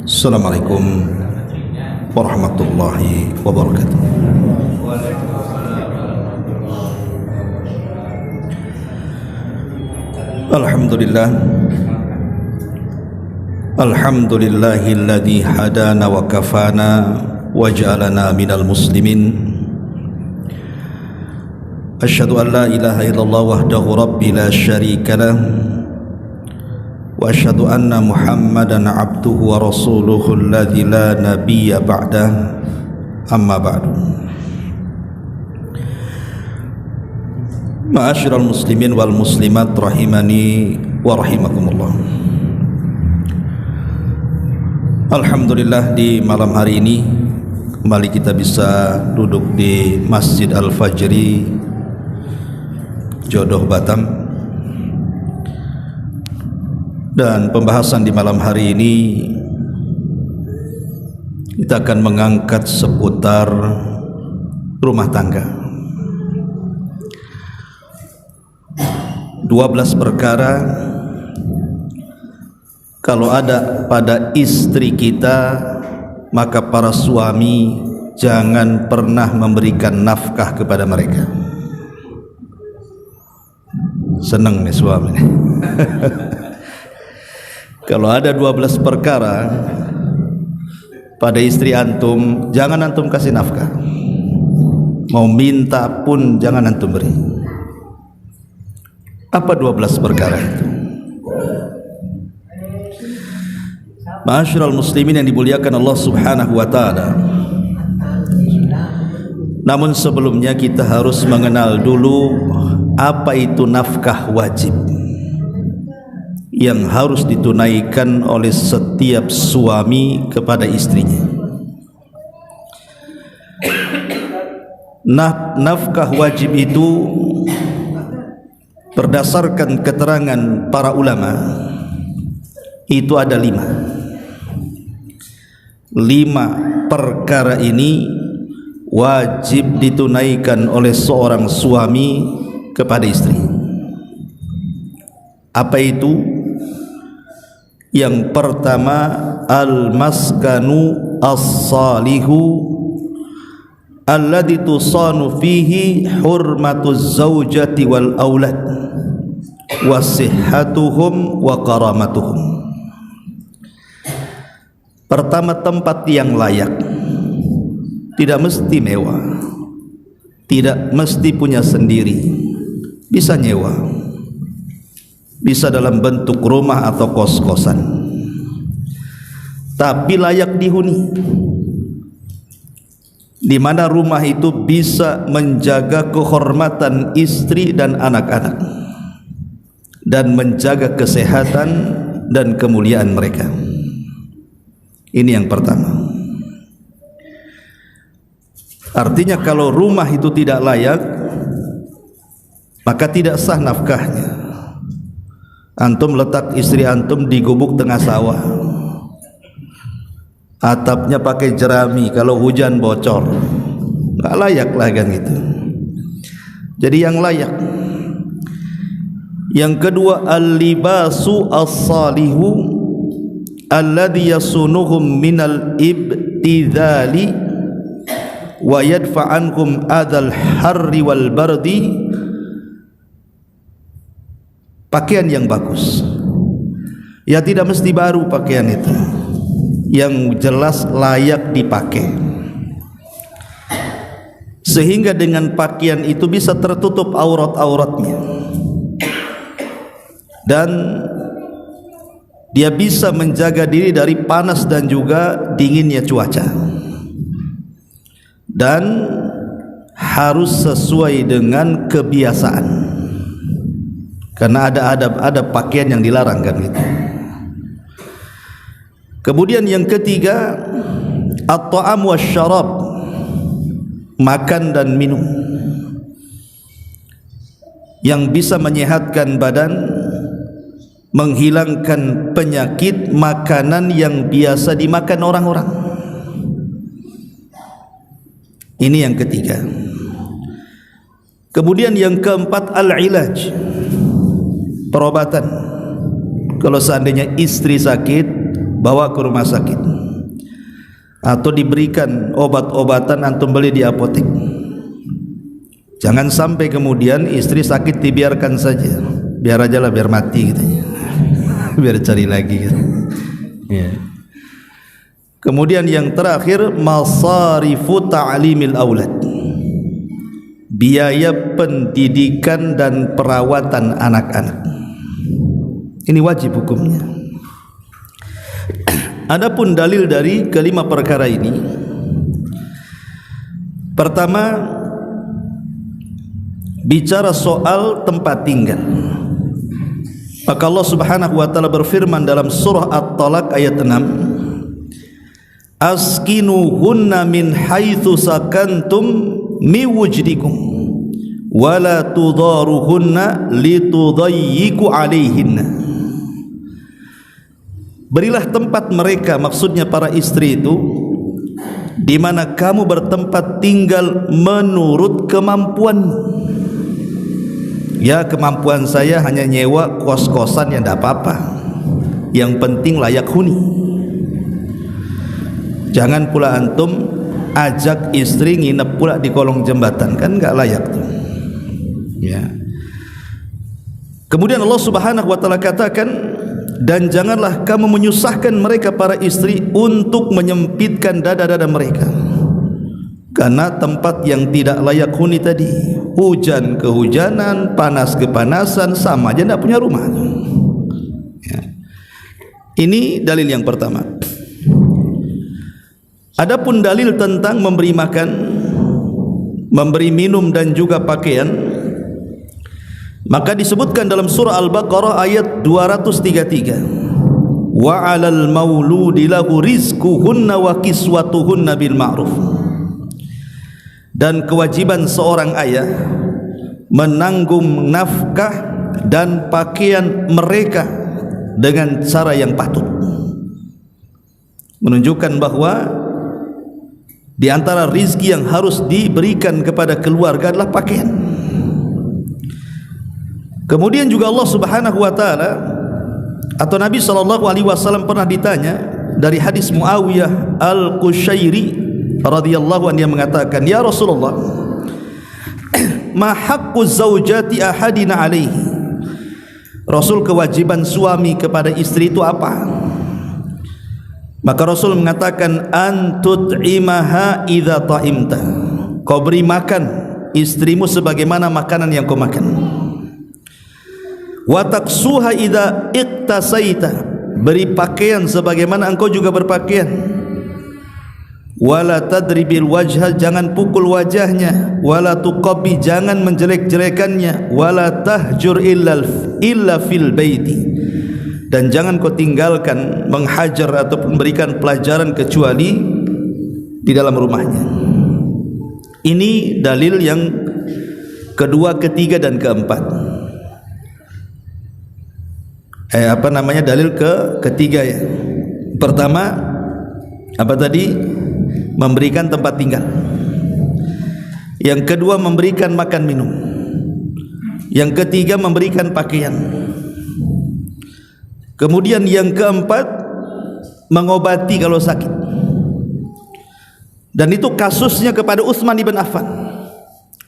Assalamualaikum warahmatullahi wabarakatuh. Alhamdulillah, alhamdulillahilladzi hadana wa kafana wa ja'alana minal muslimin. Asyhadu an la ilaha illallah wahdahu rabbi la syarika lah, wa asyhadu anna Muhammadan abduhu wa rasuluhu alladzi la nabiyya ba'dah, amma ba'du. Ma'asyiral muslimin wal muslimat rahimani wa rahimakumullah. Alhamdulillah, di malam hari ini kembali kita bisa duduk di Masjid Al-Fajri Jodoh Batam, dan pembahasan di malam hari ini kita akan mengangkat seputar rumah tangga. 12 perkara kalau ada pada istri kita, maka para suami jangan pernah memberikan nafkah kepada mereka. Seneng nih suami nih. Kalau ada 12 perkara pada istri antum, jangan antum kasih nafkah. Mau minta pun jangan antum beri. Apa 12 perkara itu? Ma'asyiral muslimin yang dimuliakan Allah Subhanahu wa taala. Namun sebelumnya kita harus mengenal dulu apa itu nafkah wajib yang harus ditunaikan oleh setiap suami kepada istrinya. Nafkah wajib itu berdasarkan keterangan para ulama itu ada 5 perkara ini wajib ditunaikan oleh seorang suami kepada istri. Apa itu? Yang pertama, al-maskanu as-salihu alladhi tusanu fihi hurmatuz zaujati wal aulad wa sihhatuhum wa karamatuhum. Pertama, tempat yang layak. Tidak mesti mewah, tidak mesti punya sendiri, bisa nyewa, bisa dalam bentuk rumah atau kos-kosan, tapi layak dihuni, di mana rumah itu bisa menjaga kehormatan istri dan anak-anak dan menjaga kesehatan dan kemuliaan mereka. Ini yang pertama. Artinya kalau rumah itu tidak layak, maka tidak sah nafkahnya. Antum letak istri antum di gubuk tengah sawah, atapnya pakai jerami, kalau hujan bocor, nggak layak lah kan gitu. Jadi yang layak. Yang kedua, al-libasu as-salihu alladhi yasunuhum minal ibtidhali wa yadfa'ankum adal harri wal bardi. Pakaian yang bagus, ya tidak mesti baru pakaian itu, yang jelas layak dipakai, sehingga dengan pakaian itu bisa tertutup aurat-auratnya dan dia bisa menjaga diri dari panas dan juga dinginnya cuaca, dan harus sesuai dengan kebiasaan, karena ada pakaian yang dilarang kan gitu. Kemudian yang ketiga, at-ta'am wasyarab, makan dan minum yang bisa menyehatkan badan, menghilangkan penyakit, makanan yang biasa dimakan orang-orang. Ini yang ketiga. Kemudian yang keempat, al-ilaj, perobatan. Kalau seandainya istri sakit, bawa ke rumah sakit, atau diberikan obat-obatan antum beli di apotek. Jangan sampai kemudian istri sakit dibiarkan saja, biar aja lah, biar mati gitu ya. Biar cari lagi gitu. Ya. Kemudian yang terakhir, masarifu ta'limil aulad, biaya pendidikan dan perawatan anak-anak. Ini wajib hukumnya. Adapun dalil dari kelima perkara ini, pertama, bicara soal tempat tinggal. Maka Allah Subhanahu wa taala berfirman dalam surah At-Talaq ayat 6, askinuhunna min haitsu sakantum mi wujdikum wala tudaruhunna litudayyiqu alaihinna. Berilah tempat mereka, maksudnya para istri itu, di mana kamu bertempat tinggal menurut kemampuanmu. Ya, kemampuan saya hanya nyewa kos-kosan, yang tidak apa-apa, yang penting layak huni. Jangan pula antum ajak istri nginep pula di kolong jembatan, kan enggak layak tuh. Ya. Kemudian Allah Subhanahu wa taala katakan, dan janganlah kamu menyusahkan mereka para istri untuk menyempitkan dada-dada mereka, karena tempat yang tidak layak huni tadi, hujan kehujanan, panas kepanasan, sama aja tidak punya rumah. Ya. Ini dalil yang pertama. Adapun dalil tentang memberi makan, memberi minum dan juga pakaian, maka disebutkan dalam surah Al-Baqarah ayat 233, wa 'alal mauludi lahu rizquhunna wa kiswatuhunna bil ma'ruf. Dan kewajiban seorang ayah menanggung nafkah dan pakaian mereka dengan cara yang patut. Menunjukkan bahwa di antara rizki yang harus diberikan kepada keluarga adalah pakaian. Kemudian juga Allah Subhanahu wa taala atau Nabi SAW pernah ditanya dari hadis Muawiyah Al-Qushairi radhiyallahu anhu, yang mengatakan, ya Rasulullah, ma haqqu zaujati ahadina alaihi. Rasul, kewajiban suami kepada istri itu apa? Maka Rasul mengatakan, an tut'imaha idza ta'imta. Kau beri makan istrimu sebagaimana makanan yang kau makan. Wa taksuha idza iqtasaita. Beri pakaian sebagaimana engkau juga berpakaian. Wala tadribil wajha, jangan pukul wajahnya. Wala tuqabbi, jangan menjelek-jelekannya. Wala tahjur illa fil baiti, dan jangan kau tinggalkan menghajar ataupun memberikan pelajaran kecuali di dalam rumahnya. Ini dalil yang kedua, ketiga dan keempat. Dalil ketiga ya. Pertama apa tadi? Memberikan tempat tinggal. Yang kedua, memberikan makan minum. Yang ketiga, memberikan pakaian. Kemudian yang keempat, mengobati kalau sakit. Dan itu kasusnya kepada Utsman bin Affan.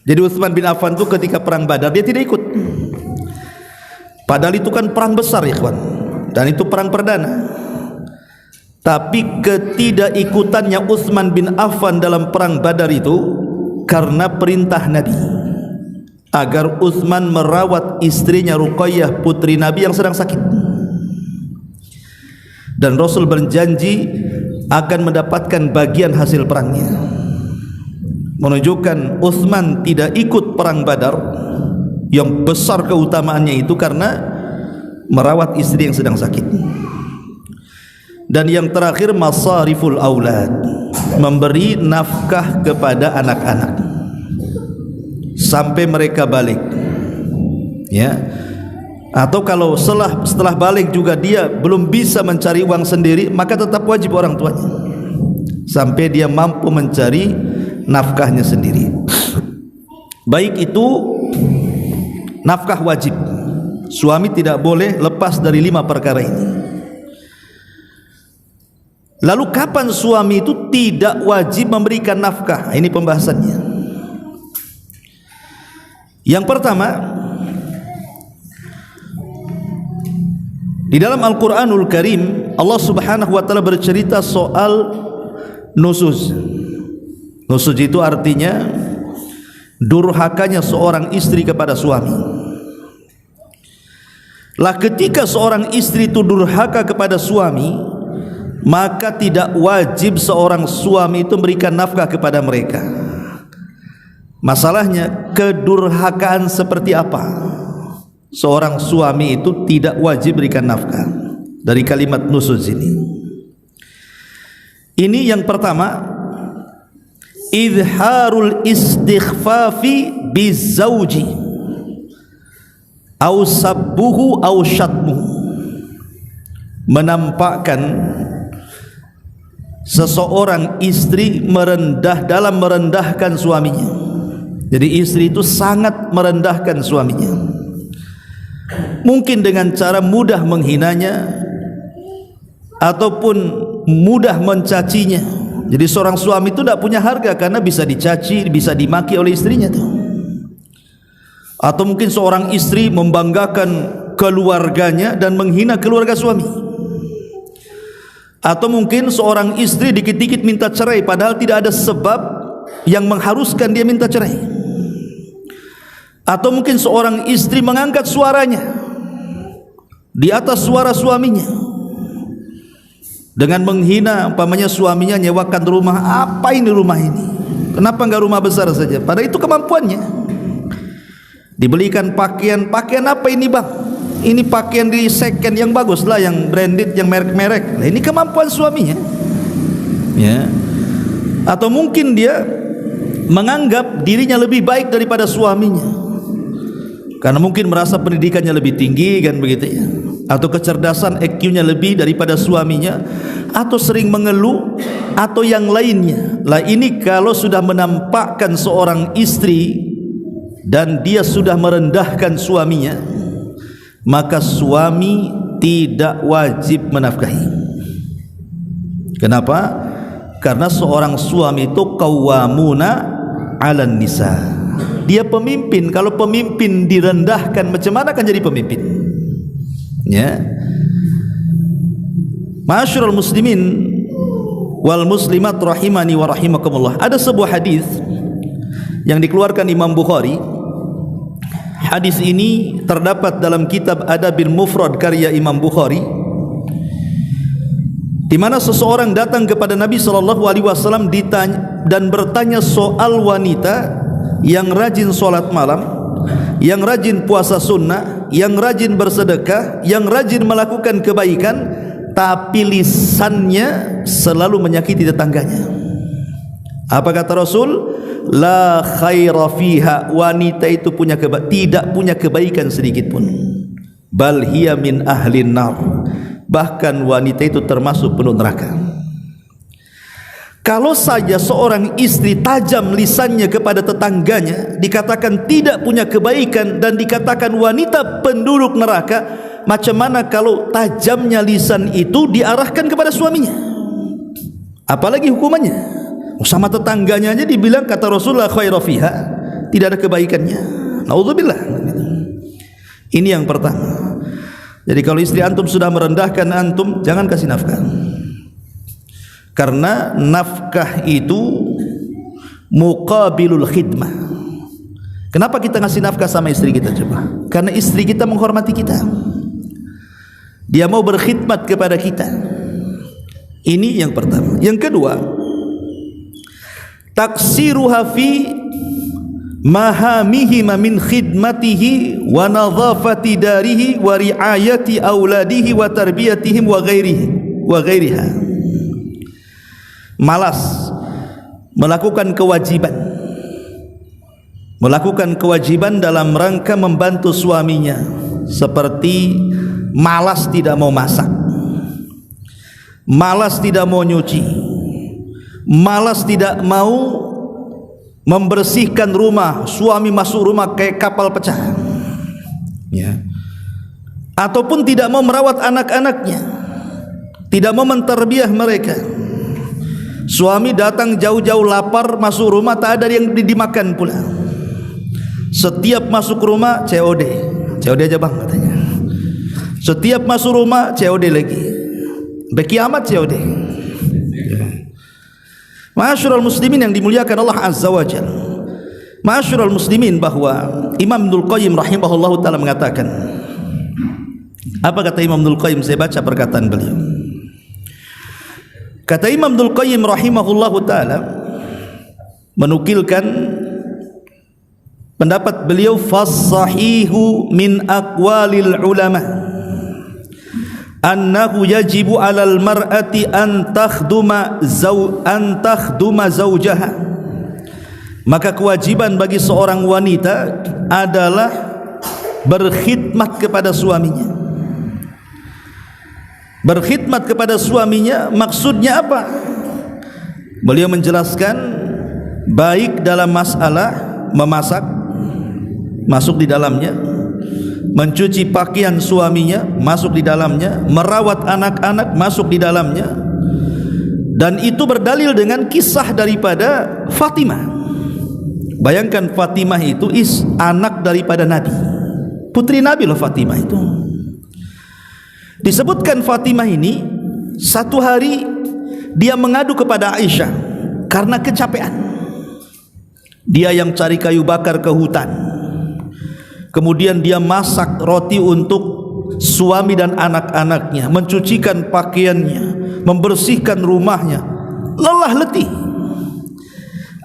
Jadi Utsman bin Affan itu ketika perang Badar dia tidak ikut. Padahal itu kan perang besar ya kawan, dan itu perang perdana. Tapi ketidakikutannya Utsman bin Affan dalam perang Badar itu karena perintah Nabi agar Utsman merawat istrinya Ruqayyah putri Nabi yang sedang sakit. Dan Rasul berjanji akan mendapatkan bagian hasil perangnya. Menunjukkan Utsman tidak ikut perang Badar yang besar keutamaannya itu karena merawat istri yang sedang sakit. Dan yang terakhir, masariful aulad, memberi nafkah kepada anak-anak sampai mereka balik. Ya. Atau kalau setelah balik juga dia belum bisa mencari uang sendiri, maka tetap wajib orang tuanya sampai dia mampu mencari nafkahnya sendiri. Baik itu nafkah wajib, suami tidak boleh lepas dari 5 perkara ini. Lalu kapan suami itu tidak wajib memberikan nafkah? Ini pembahasannya. Yang pertama, di dalam Al-Quranul Karim Allah Subhanahu wa ta'ala bercerita soal nusuz. Nusuz itu artinya durhakanya seorang istri kepada suami. Lah ketika seorang istri itu durhaka kepada suami, maka tidak wajib seorang suami itu memberikan nafkah kepada mereka. Masalahnya kedurhakaan seperti apa? Seorang suami itu tidak wajib berikan nafkah. Dari kalimat nusuz ini. Ini yang pertama, izharul istighfafi bizauji au sabbuhu au syatmuhu, menampakkan seseorang istri dalam merendahkan suaminya. Jadi istri itu sangat merendahkan suaminya, mungkin dengan cara mudah menghinanya ataupun mudah mencacinya. Jadi seorang suami itu tidak punya harga karena bisa dicaci, bisa dimaki oleh istrinya tuh. Atau mungkin seorang istri membanggakan keluarganya dan menghina keluarga suami. Atau mungkin seorang istri dikit-dikit minta cerai padahal tidak ada sebab yang mengharuskan dia minta cerai. Atau mungkin seorang istri mengangkat suaranya di atas suara suaminya dengan menghina, umpamanya suaminya nyewakan rumah. Apa ini rumah ini? Kenapa enggak rumah besar saja? Padahal itu kemampuannya. Dibelikan pakaian apa ini bang? Ini pakaian di second yang bagus lah, yang branded, yang merek-merek. Nah, ini kemampuan suaminya, ya. Atau mungkin dia menganggap dirinya lebih baik daripada suaminya, karena mungkin merasa pendidikannya lebih tinggi, kan begitu ya. Atau kecerdasan IQ-nya lebih daripada suaminya, atau sering mengeluh, atau yang lainnya. Lah ini kalau sudah menampakkan seorang istri dan dia sudah merendahkan suaminya, maka suami tidak wajib menafkahi. Kenapa? Karena seorang suami itu qawwamuna 'alan nisa. Dia pemimpin. Kalau pemimpin direndahkan, macam mana akan jadi pemimpin? Ya. Ma'asyiral muslimin wal muslimat rahimani wa rahimakumullah. Ada sebuah hadis yang dikeluarkan Imam Bukhari. Hadis ini terdapat dalam kitab Adabil Mufrad karya Imam Bukhari, di mana seseorang datang kepada Nabi SAW dan bertanya soal wanita yang rajin sholat malam, yang rajin puasa sunnah, yang rajin bersedekah, yang rajin melakukan kebaikan, tapi lisannya selalu menyakiti tetangganya. Apa kata Rasul? La khaira fiha, wanita itu tidak punya kebaikan sedikit pun. Bal hiya min ahlin nar, bahkan wanita itu termasuk penuh neraka. Kalau saja seorang istri tajam lisannya kepada tetangganya, dikatakan tidak punya kebaikan dan dikatakan wanita penduduk neraka, macam mana kalau tajamnya lisan itu diarahkan kepada suaminya? Apalagi hukumannya? Sama tetangganya aja dibilang, kata Rasulullah, khaira fiha, tidak ada kebaikannya. Naudzubillah. Ini yang pertama. Jadi kalau istri antum sudah merendahkan antum, jangan kasih nafkah. Karena nafkah itu muqabilul khidmah. Kenapa kita ngasih nafkah sama istri kita coba? Karena istri kita menghormati kita. Dia mau berkhidmat kepada kita. Ini yang pertama. Yang kedua, taksiruha fi mahamihi min khidmatihi wa nadhafati darihi wa riayati auladihi wa tarbiyatihim wa ghairiha. Malas melakukan kewajiban dalam rangka membantu suaminya, seperti malas tidak mau masak, malas tidak mau nyuci, malas tidak mau membersihkan rumah, suami masuk rumah kayak kapal pecah, ya. Ataupun tidak mau merawat anak-anaknya, tidak mau menterbiah mereka. Suami datang jauh-jauh lapar, masuk rumah tak ada yang dimakan pula. Setiap masuk rumah COD aja bang katanya. Setiap masuk rumah COD lagi. Berkiamat COD. Ma'asyiral muslimin yang dimuliakan Allah Azza wa Jalla. Ma'asyiral muslimin, bahwa Imam Ibnul Qayyim rahimahullahu taala mengatakan, apa kata Imam Ibnul Qayyim? Saya baca perkataan beliau. Kata Imam Ibnul Qayyim rahimahullahu taala, menukilkan pendapat beliau, fas-sahihu min aqwalil ulama annahu yajibu 'alal mar'ati an takhduma zawjaha. Maka kewajiban bagi seorang wanita adalah berkhidmat kepada suaminya. Berkhidmat kepada suaminya maksudnya apa? Beliau menjelaskan, baik dalam masalah memasak, masuk di dalamnya, mencuci pakaian suaminya, masuk di dalamnya, merawat anak-anak, masuk di dalamnya. Dan itu berdalil dengan kisah daripada Fatimah. Bayangkan, Fatimah itu anak daripada Nabi, putri Nabi loh Fatimah itu. Disebutkan Fatimah ini satu hari dia mengadu kepada Aisyah karena kecapean. Dia yang cari kayu bakar ke hutan, kemudian dia masak roti untuk suami dan anak-anaknya, mencucikan pakaiannya, membersihkan rumahnya, lelah letih.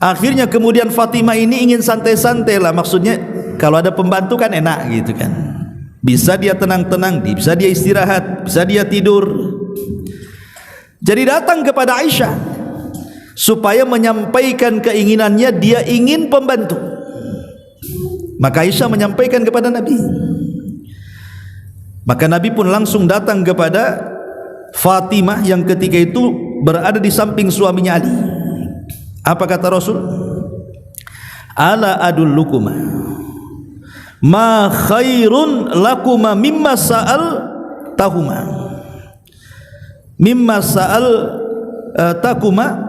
Akhirnya kemudian Fatimah ini ingin santai-santai lah, maksudnya kalau ada pembantu kan enak gitu kan, bisa dia tenang-tenang, bisa dia istirahat, bisa dia tidur. Jadi datang kepada Aisyah supaya menyampaikan keinginannya, dia ingin pembantu. Maka Aisyah menyampaikan kepada Nabi. Maka Nabi pun langsung datang kepada Fatimah yang ketika itu berada di samping suaminya Ali. Apa kata Rasul? Ala adullukuma ma khairun lakuma mimma sa'al tahuma, mimma sa'al takuma.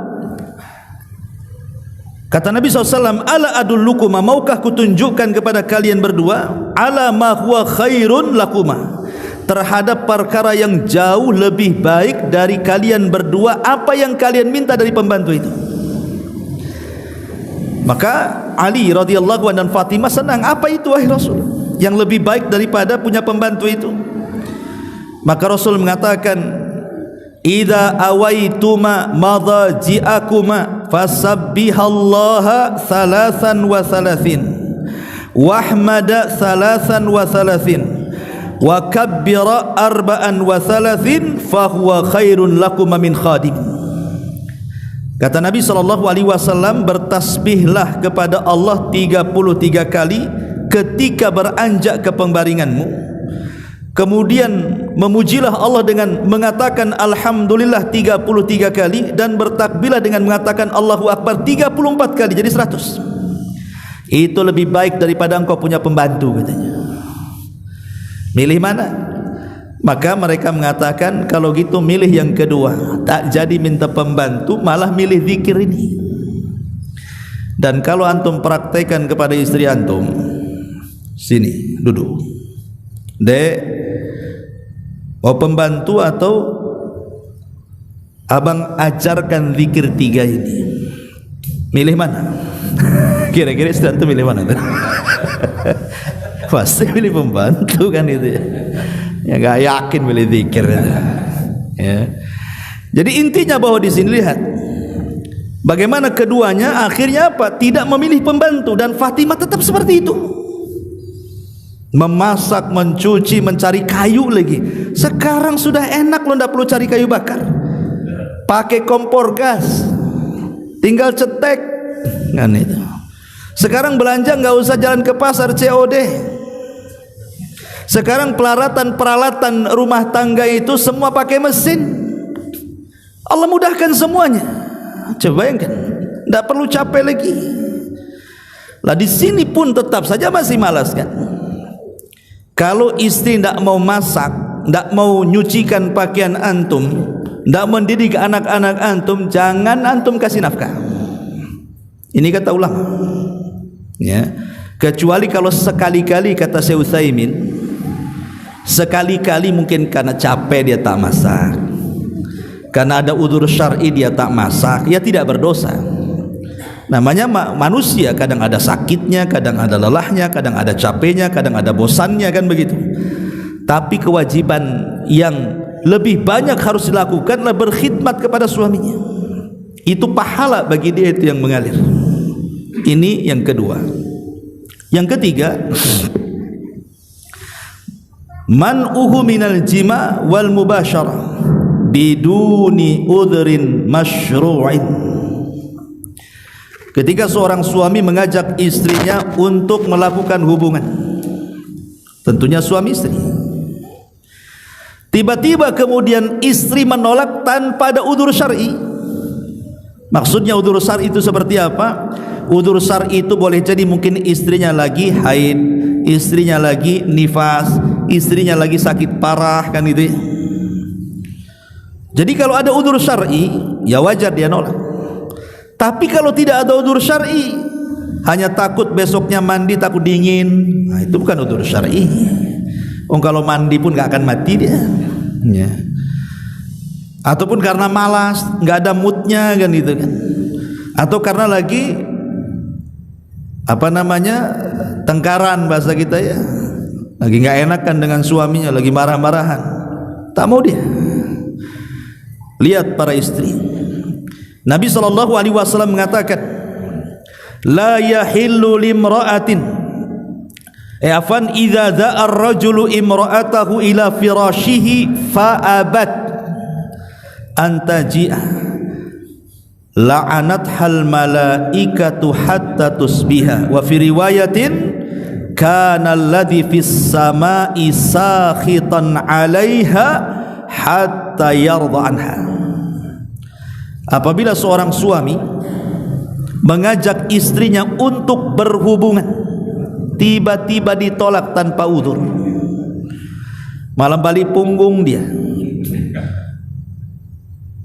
Kata Nabi SAW, ala adullukuma, maukah kutunjukkan kepada kalian berdua, ala ma huwa khairun lakuma, terhadap perkara yang jauh lebih baik dari kalian berdua, apa yang kalian minta dari pembantu itu. Maka Ali radhiyallahu anhu dan Fatimah senang. Apa itu wahai Rasul yang lebih baik daripada punya pembantu itu? Maka Rasul mengatakan, idza awaituma madaji'akuma fasabbihallaha thalathan wa thalathin wahmada thalathan wa thalathin wa kabbira arba'an wa thalathin fahuwa khairun lakuma min khadim. Kata Nabi SAW, bertasbihlah kepada Allah 33 kali ketika beranjak ke pembaringanmu. Kemudian memujilah Allah dengan mengatakan Alhamdulillah 33 kali, dan bertakbirlah dengan mengatakan Allahu Akbar 34 kali, jadi 100. Itu lebih baik daripada engkau punya pembantu, katanya. Milih mana? Maka mereka mengatakan, kalau gitu milih yang kedua, tak jadi minta pembantu, malah milih zikir ini. Dan kalau antum praktekkan kepada istri antum, sini duduk, dek, mau pembantu atau abang ajarkan zikir 3 ini, milih mana? Kira-kira istri antum milih mana? Pasti milih pembantu kan itu ya. Ya gak yakin milih zikir ya. Jadi intinya bahwa di sini lihat bagaimana keduanya akhirnya apa? Tidak memilih pembantu, dan Fatimah tetap seperti itu. Memasak, mencuci, mencari kayu lagi. Sekarang sudah enak loh, tidak perlu cari kayu bakar. Pakai kompor gas, tinggal cetek kan itu. Sekarang belanja nggak usah jalan ke pasar COD. Sekarang peralatan rumah tangga itu semua pakai mesin. Allah mudahkan semuanya. Coba bayangkan, tidak perlu capek lagi. Lah di sini pun tetap saja masih malas kan. Kalau istri tidak mau masak, tidak mau nyucikan pakaian antum, tidak mendidik anak-anak antum, jangan antum kasih nafkah. Ini kata ulama, ya. Kecuali kalau sekali-kali, kata Syekh Utsaimin, sekali-kali mungkin karena capek dia tak masak, karena ada udzur syar'i dia tak masak, ya tidak berdosa. Namanya manusia, kadang ada sakitnya, kadang ada lelahnya, kadang ada capeknya, kadang ada bosannya, kan begitu. Tapi kewajiban yang lebih banyak harus dilakukan adalah berkhidmat kepada suaminya. Itu pahala bagi dia, itu yang mengalir. Ini yang kedua. Yang ketiga, man'uhu minal jima' wal mubasyarah biduni udhrin masyru'in. Ketika seorang suami mengajak istrinya untuk melakukan hubungan, tentunya suami istri, tiba-tiba kemudian istri menolak tanpa ada udzur syar'i. Maksudnya udzur syar'i itu seperti apa? Udzur syar'i itu boleh jadi mungkin istrinya lagi haid, istrinya lagi nifas, istrinya lagi sakit parah, kan itu ya. Jadi kalau ada udzur syar'i, ya wajar dia nolak. Tapi kalau tidak ada udzur syar'i, hanya takut besoknya mandi takut dingin, nah itu bukan udzur syar'i. Kalau mandi pun nggak akan mati dia, ya. Ataupun karena malas, nggak ada moodnya, kan gitu kan. Atau karena lagi tengkaran bahasa kita ya, lagi nggak enakan dengan suaminya, lagi marah-marahan, tak mau dia. Lihat para istri, Nabi SAW mengatakan, la yahillu limra'atin idza da'a ar-rajulu imra'atahu ila firashihi fa'abat an taji'a la'anathal malaikatu hatta tusbiha, wa fi riwayatin kana alladhi fis sama'i sakhitan 'alaiha hatta yarda anha. Apabila seorang suami mengajak istrinya untuk berhubungan, tiba-tiba ditolak tanpa udzur, malam balik punggung dia,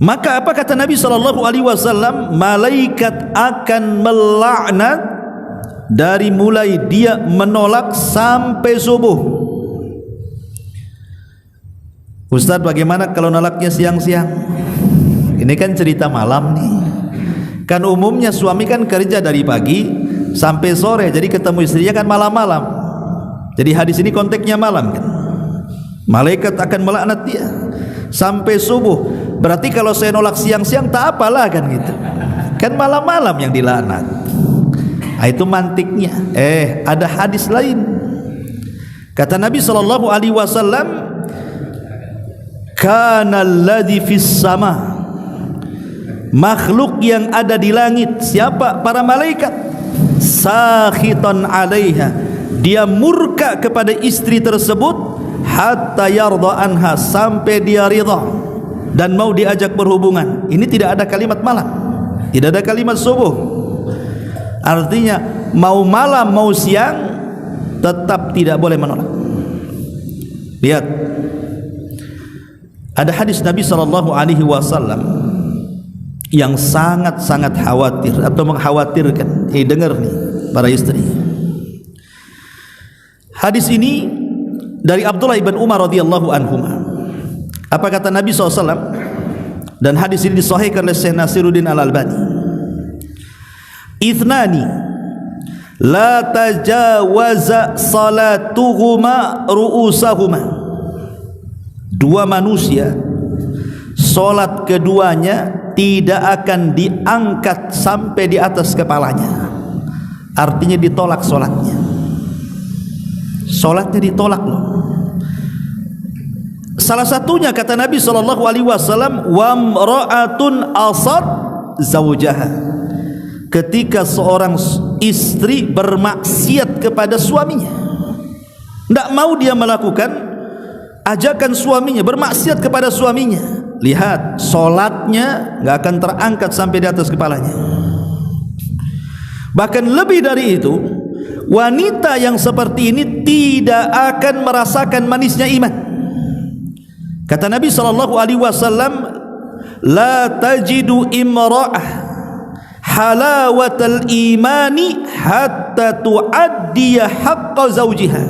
maka apa kata Nabi SAW? Malaikat akan melaknat dari mulai dia menolak sampai subuh. Ustaz, bagaimana kalau nolaknya siang-siang? Ini kan cerita malam nih. Kan umumnya suami kan kerja dari pagi sampai sore, jadi ketemu istrinya kan malam-malam. Jadi hadis ini konteksnya malam kan. Malaikat akan melaknat dia sampai subuh. Berarti kalau saya nolak siang-siang tak apalah, kan gitu. Kan malam-malam yang dilaknat. Nah, itu mantiknya. Ada hadis lain. Kata Nabi SAW, kana alladhi fis sama, makhluk yang ada di langit, siapa? Para malaikat, sakhitan 'alaiha, dia murka kepada istri tersebut, hatta yarda anha, sampai dia ridha dan mau diajak berhubungan. Ini tidak ada kalimat malam, tidak ada kalimat subuh. Artinya mau malam mau siang tetap tidak boleh menolak. Lihat, ada hadis Nabi SAW yang sangat-sangat khawatir atau mengkhawatirkan. Dengar nih para istri. Hadis ini dari Abdullah ibn Umar radhiyallahu anhuma. Apa kata Nabi SAW? Dan hadis ini disahihkan oleh Syekh Nasiruddin Al-Albani. Ithnani la tajawaza salatuhuma ru'usahuma. Dua manusia, salat keduanya tidak akan diangkat sampai di atas kepalanya. Artinya ditolak solatnya. Solatnya ditolak loh. Salah satunya kata Nabi SAW, wamra'atun asad zawjaha, ketika seorang istri bermaksiat kepada suaminya, tidak mau dia melakukan ajakan suaminya, bermaksiat kepada suaminya. Lihat, solatnya nggak akan terangkat sampai di atas kepalanya. Bahkan lebih dari itu, wanita yang seperti ini tidak akan merasakan manisnya iman. Kata Nabi SAW, la tajidu imra'ah halawatal imani hatta tu'addiya haqqa zawjiha.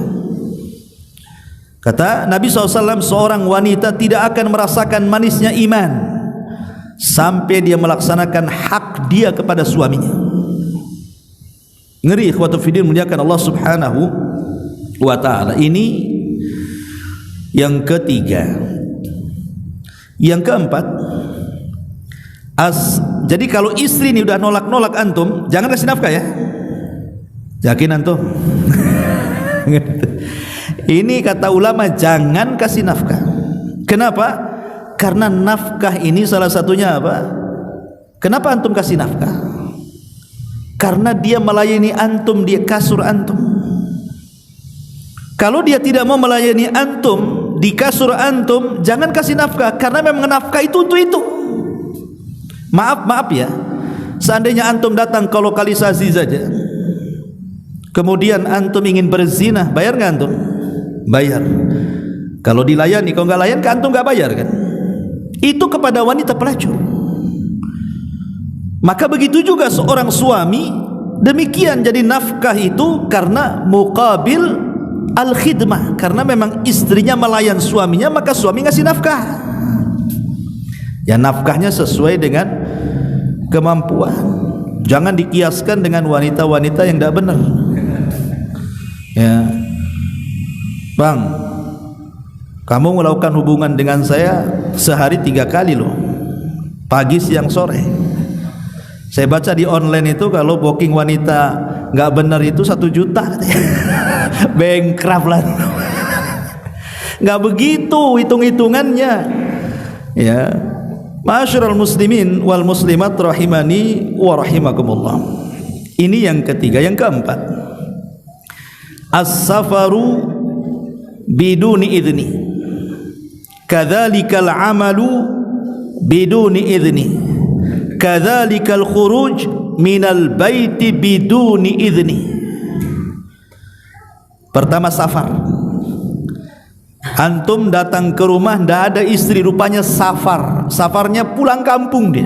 Kata Nabi SAW, seorang wanita tidak akan merasakan manisnya iman sampai dia melaksanakan hak dia kepada suaminya. Ngeri ikhwatu fiddin, muliakan Allah Subhanahu wa ta'ala. Ini yang ketiga. Yang keempat, jadi kalau istri ini udah nolak-nolak antum, jangan kasih nafkah ya. Yakin antum? Ini kata ulama, jangan kasih nafkah. Kenapa? Karena nafkah ini salah satunya apa? Kenapa antum kasih nafkah? Karena dia melayani antum, dia kasur antum. Kalau dia tidak mau melayani antum di kasur antum, jangan kasih nafkah, karena memang nafkah itu untuk itu. Maaf ya, seandainya antum datang ke lokalisasi saja, kemudian antum ingin berzina, bayar nggak antum? Bayar. Kalau dilayani, kalau nggak layan, antum nggak bayar kan? Itu kepada wanita pelacur. Maka begitu juga seorang suami, demikian. Jadi nafkah itu karena muqabil al-khidmah, karena memang istrinya melayan suaminya, maka suami ngasih nafkah. Ya, nafkahnya sesuai dengan kemampuan. Jangan dikiaskan dengan wanita-wanita yang tidak benar. Ya, bang, kamu melakukan hubungan dengan saya sehari 3 kali loh, pagi, siang, sore. Saya baca di online itu kalau booking wanita nggak benar itu 1 juta. Bankrupt lah. Nggak begitu hitung-hitungannya. Ya, ma'asyiral muslimin wal muslimat rahimani wa rahimakumullah. Ini yang ketiga. Yang keempat, as-safaru biduni idni, kadzalikal amalu biduni idni, kadzalikal khuruj minal baiti biduni idni. Pertama, safar. Antum datang ke rumah, ndak ada istri, rupanya safar. Safarnya pulang kampung dia.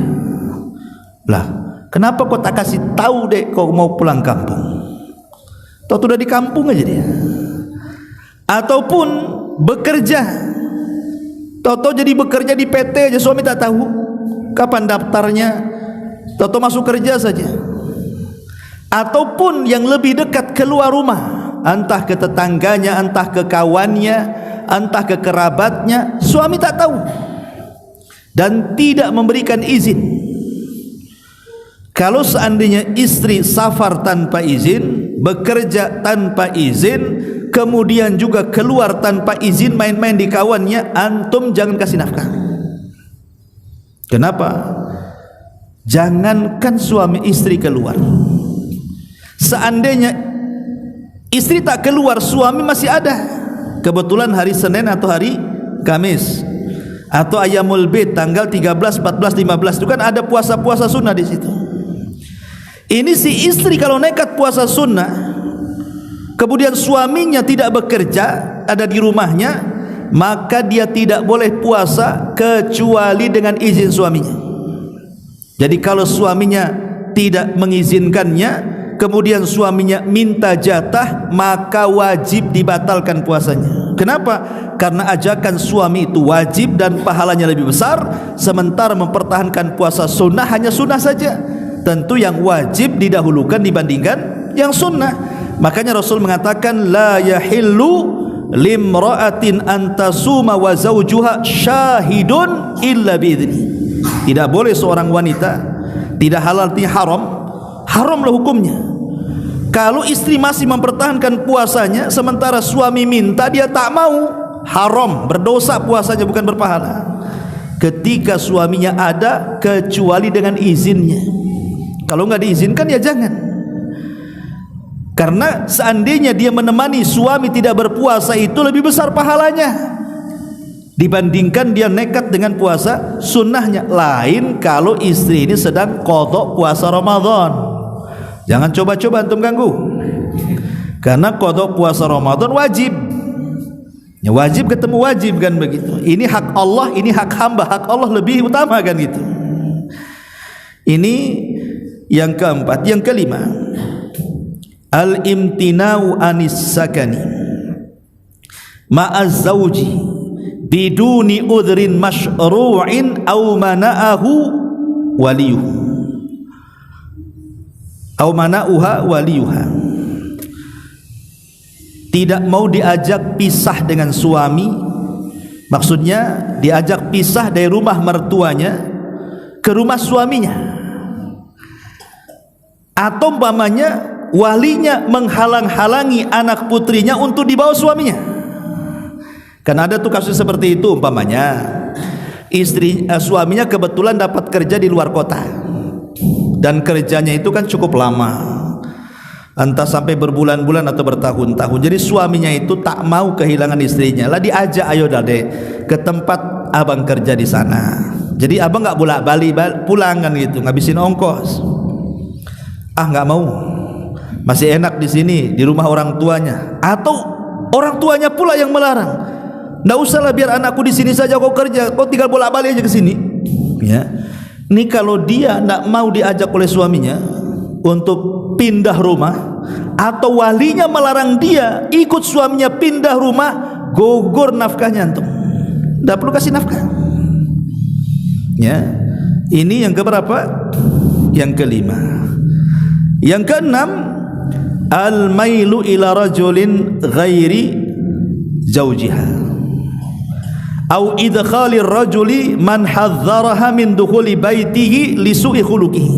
Lah, kenapa kau tak kasih tahu dek kau mau pulang kampung? Tahu udah di kampung aja dia. Ataupun bekerja, tahu jadi bekerja di PT aja, suami tak tahu kapan daftarnya, tahu masuk kerja saja. Ataupun yang lebih dekat, keluar rumah, entah ke tetangganya, entah ke kawannya, entah ke kerabatnya, suami tak tahu dan tidak memberikan izin. Kalau seandainya istri safar tanpa izin, bekerja tanpa izin, kemudian juga keluar tanpa izin, main-main di kawannya, antum jangan kasih nafkah. Kenapa? Jangankan suami istri keluar, seandainya istri tak keluar, suami masih ada, kebetulan hari Senin atau hari Kamis atau Ayyamul Bid tanggal 13, 14, 15 itu kan ada puasa-puasa sunnah di situ. Ini si istri kalau nekat puasa sunnah, kemudian suaminya tidak bekerja, ada di rumahnya, maka dia tidak boleh puasa kecuali dengan izin suaminya. Jadi kalau suaminya tidak mengizinkannya, kemudian suaminya minta jatah, maka wajib dibatalkan puasanya. Kenapa? Karena ajakan suami itu wajib dan pahalanya lebih besar, sementara mempertahankan puasa sunnah hanya sunnah saja. Tentu yang wajib didahulukan dibandingkan yang sunnah. Makanya Rasul mengatakan, la yahillu limra'atin antasuma wa zawjuha syahidun illa biidni. Tidak boleh seorang wanita, tidak halal, tidak haram, haramlah hukumnya. Kalau istri masih mempertahankan puasanya sementara suami minta, dia tak mau, haram, berdosa puasanya, bukan berpahala. Ketika suaminya ada, kecuali dengan izinnya. Kalau nggak diizinkan ya jangan. Karena seandainya dia menemani suami tidak berpuasa, itu lebih besar pahalanya dibandingkan dia nekat dengan puasa sunnahnya. Lain kalau istri ini sedang qadha puasa Ramadan. Jangan coba-coba antum ganggu, karena qadha puasa Ramadan wajib. Ya, wajib ketemu wajib kan begitu. Ini hak Allah, ini hak hamba. Hak Allah lebih utama kan gitu. Ini yang keempat. Yang kelima, al-imtina'u anis sakani ma'az zawji biduni udhrin masyru'in aw mana'ahu waliyuhu aw mana'uha waliyuha. Tidak mau diajak pisah dengan suami, maksudnya diajak pisah dari rumah mertuanya ke rumah suaminya, atau umpamanya walinya menghalang-halangi anak putrinya untuk dibawa suaminya. Kan ada tuh kasus seperti itu, umpamanya suaminya kebetulan dapat kerja di luar kota dan kerjanya itu kan cukup lama, entah sampai berbulan-bulan atau bertahun-tahun. Jadi suaminya itu tak mau kehilangan istrinya, lah diajak, ayo deh ke tempat abang kerja di sana. Jadi abang nggak bolak-balik pulang kan gitu, ngabisin ongkos. Nggak mau, masih enak di sini di rumah orang tuanya. Atau orang tuanya pula yang melarang, nggak usahlah, biar anakku di sini saja, kau kerja, kau tinggal bolak-balik aja ke sini. Ya, ini kalau dia nggak mau diajak oleh suaminya untuk pindah rumah, atau walinya melarang dia ikut suaminya pindah rumah, gugur nafkahnya antum, tidak perlu kasih nafkah. Ya, ini yang keberapa? Yang kelima. Yang keenam, al-mailu ila rajulin ghairi zawjiha au idkhalir rajuli man hadzaraha min dukhuli baitihi li su'i khuluqihi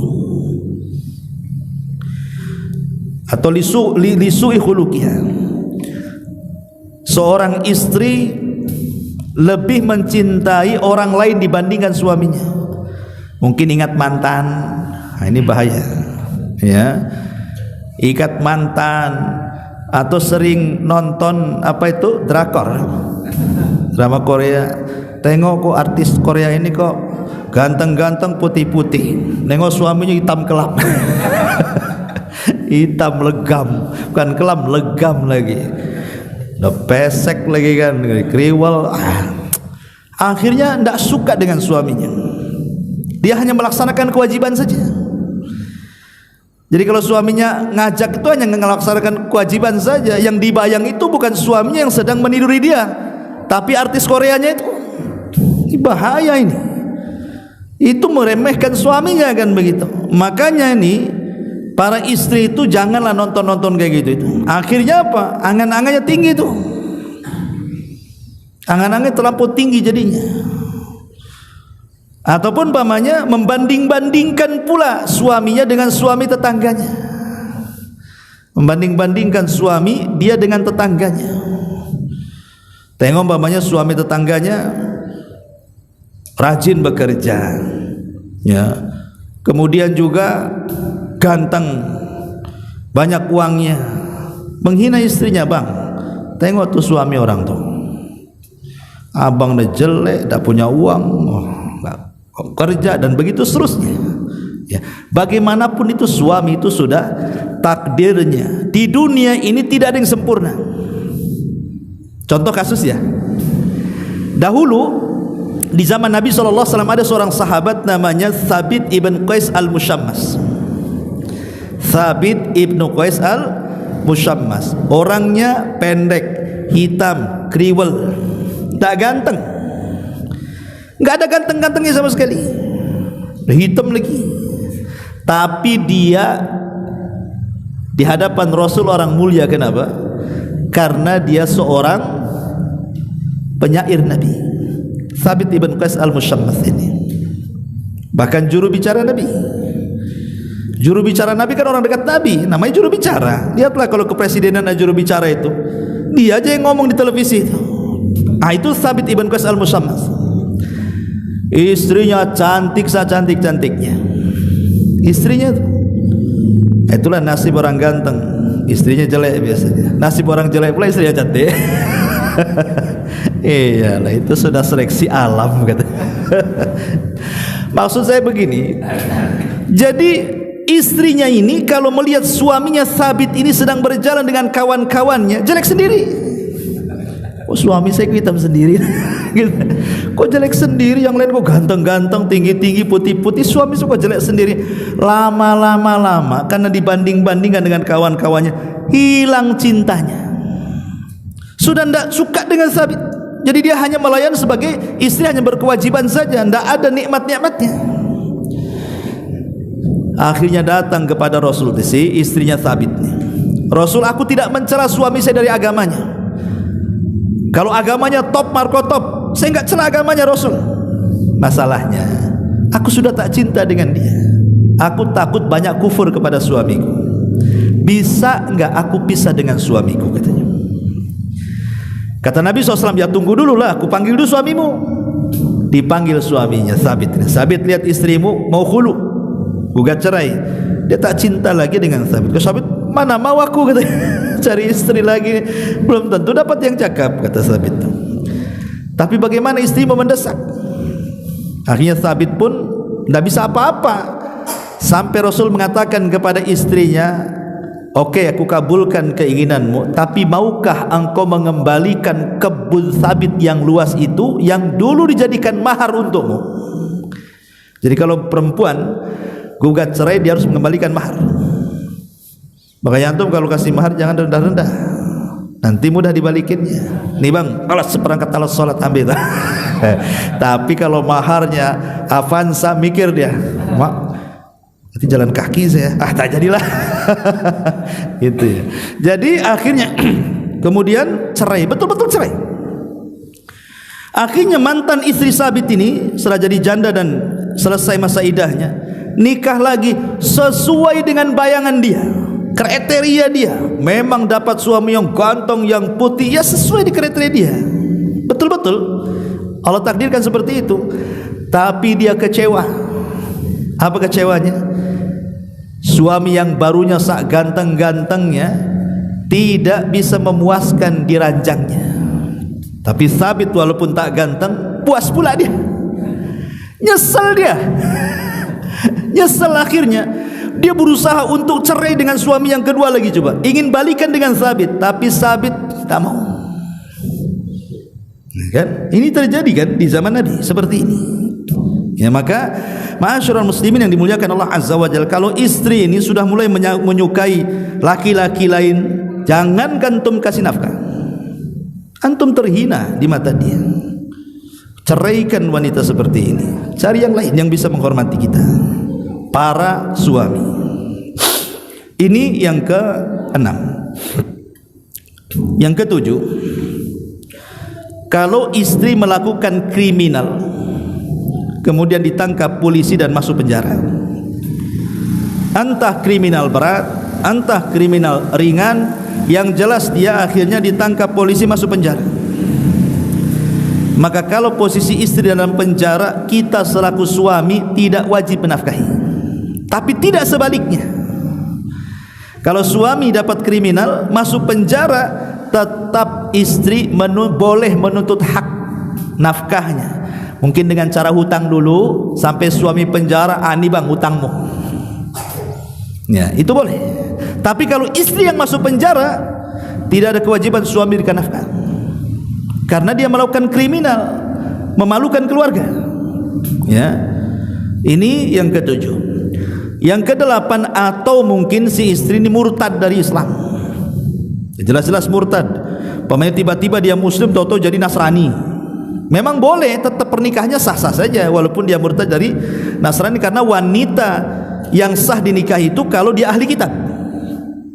atau lisu'i khuluqiha. Seorang istri lebih mencintai orang lain dibandingkan suaminya. Mungkin ingat mantan, ini bahaya ya. Ikat mantan, atau sering nonton apa itu, drakor, drama Korea. Tengok kok artis Korea ini kok ganteng-ganteng, putih-putih, nengok suaminya hitam kelam. Hitam legam, bukan kelam, legam lagi, udah pesek lagi kan, kriwel. Akhirnya tidak suka dengan suaminya, dia hanya melaksanakan kewajiban saja. Jadi kalau suaminya ngajak itu hanya melaksanakan kewajiban saja, yang dibayang itu bukan suaminya yang sedang meniduri dia, tapi artis Koreanya itu. Ini bahaya ini, itu meremehkan suaminya kan begitu. Makanya ini para istri itu janganlah nonton-nonton kayak gitu itu. Akhirnya apa? Angan-angannya tinggi itu. Angan-angannya terlampau tinggi jadinya. Ataupun umpamanya membanding-bandingkan pula suaminya dengan suami tetangganya. Membanding-bandingkan suami dia dengan tetangganya. Tengok umpamanya suami tetangganya rajin bekerja, ya. Kemudian juga ganteng, banyak uangnya, menghina istrinya. Bang, tengok tuh suami orang tuh, abang udah jelek, udah punya uang, kerja, dan begitu seterusnya ya. Bagaimanapun itu suami itu sudah takdirnya. Di dunia ini tidak ada yang sempurna. Contoh kasus ya, dahulu di zaman Nabi SAW ada seorang sahabat namanya Thabit ibn Qais al-Mushammas. Thabit ibn Qais al-Mushammas, orangnya pendek, hitam, kriwel, tak ganteng, nggak ada ganteng-gantengnya sama sekali, hitam lagi. Tapi dia di hadapan Rasul orang mulia. Kenapa? Karena dia seorang penyair Nabi. Thabit ibn Qais al-Mushammas ini bahkan juru bicara Nabi. Juru bicara Nabi kan orang dekat Nabi, namanya juru bicara. Lihatlah kalau kepresidenan ada juru bicara itu, dia aja yang ngomong di televisi itu. Itu Thabit ibn Qais al-Mushammas. Istrinya cantik, cantik-cantiknya istrinya tuh. Itulah nasib orang ganteng, istrinya jelek biasanya. Nasib orang jelek pula istrinya cantik. Iyalah, itu sudah seleksi alam kata. Maksud saya begini, jadi istrinya ini kalau melihat suaminya Thabit ini sedang berjalan dengan kawan-kawannya, jelek sendiri. kok suami saya hitam sendiri gitu. Kok jelek sendiri, yang lain kok ganteng-ganteng, tinggi-tinggi, putih-putih, suami saya kok jelek sendiri. Lama karena dibanding-bandingkan dengan kawan-kawannya, hilang cintanya, sudah tidak suka dengan Sabit. Jadi dia hanya melayani sebagai istri, hanya berkewajiban saja, tidak ada nikmat-nikmatnya. Akhirnya datang kepada Rasul si istrinya Sabit, Rasul, aku tidak mencela suami saya dari agamanya. Kalau agamanya top, marko top, saya enggak cela agamanya Rasul. Masalahnya, aku sudah tak cinta dengan dia. Aku takut banyak kufur kepada suamiku. Bisa enggak aku pisah dengan suamiku, katanya. Kata Nabi SAW, ya tunggu dulu lah, aku panggil dulu suamimu. Dipanggil suaminya Sabit. Sabit, lihat istrimu mau khulu, gugat cerai. Dia tak cinta lagi dengan Sabit. Sabit, mana mau aku, katanya, cari istri lagi, belum tentu dapat yang cakap, kata Sabit. Tapi bagaimana istrimu mendesak? Akhirnya Sabit pun tidak bisa apa-apa, sampai Rasul mengatakan kepada istrinya, oke, aku kabulkan keinginanmu, tapi maukah engkau mengembalikan kebun Sabit yang luas itu yang dulu dijadikan mahar untukmu? Jadi kalau perempuan gugat cerai, dia harus mengembalikan mahar. Makanya antum kalau kasih mahar jangan rendah-rendah, nanti mudah dibalikinnya. Nih bang, alas seperangkat alat sholat ambil. Tapi kalau maharnya Avanza, mikir dia, mak, nanti jalan kaki saya, tak jadilah. Gitu ya. Jadi akhirnya kemudian cerai, betul-betul cerai. Akhirnya mantan istri Sabit ini setelah jadi janda dan selesai masa idahnya, nikah lagi sesuai dengan bayangan dia, kriteria dia. Memang dapat suami yang ganteng, yang putih, ya sesuai di kriteria dia, betul-betul Allah takdirkan seperti itu. Tapi dia kecewa. Apa kecewanya? Suami yang barunya sak ganteng-gantengnya tidak bisa memuaskan di ranjangnya. Tapi Sabit walaupun tak ganteng, puas pula dia. Nyesel dia. Nyesel, akhirnya dia berusaha untuk cerai dengan suami yang kedua lagi, coba ingin balikan dengan Sabit, tapi Sabit tak mau. Kan? Ini terjadi kan di zaman Nabi seperti ini. Ya, maka ma'asyiral muslimin yang dimuliakan Allah Azza wa Jalla, kalau istri ini sudah mulai menyukai laki-laki lain, jangankan antum kasih nafkah, antum terhina di mata dia. Ceraikan wanita seperti ini, cari yang lain yang bisa menghormati kita. Para suami. Ini yang ke-6. Yang ke-7, kalau istri melakukan kriminal kemudian ditangkap polisi dan masuk penjara, entah kriminal berat, entah kriminal ringan, yang jelas dia akhirnya ditangkap polisi, masuk penjara, maka kalau posisi istri dalam penjara, kita selaku suami tidak wajib menafkahi. Tapi tidak sebaliknya. Kalau suami dapat kriminal, masuk penjara, tetap istri boleh menuntut hak nafkahnya. Mungkin dengan cara hutang dulu sampai suami penjara, ini bang hutangmu. Ya, itu boleh. Tapi kalau istri yang masuk penjara, tidak ada kewajiban suami berikan nafkah, karena dia melakukan kriminal, memalukan keluarga. Ya, ini yang ke-7. Yang ke-8, atau mungkin si istri ini murtad dari Islam, jelas-jelas murtad. Pemain tiba-tiba dia muslim, tahu-tahu jadi Nasrani. Memang boleh, tetap pernikahannya sah-sah saja walaupun dia murtad dari Nasrani, karena wanita yang sah dinikah itu kalau dia ahli kitab,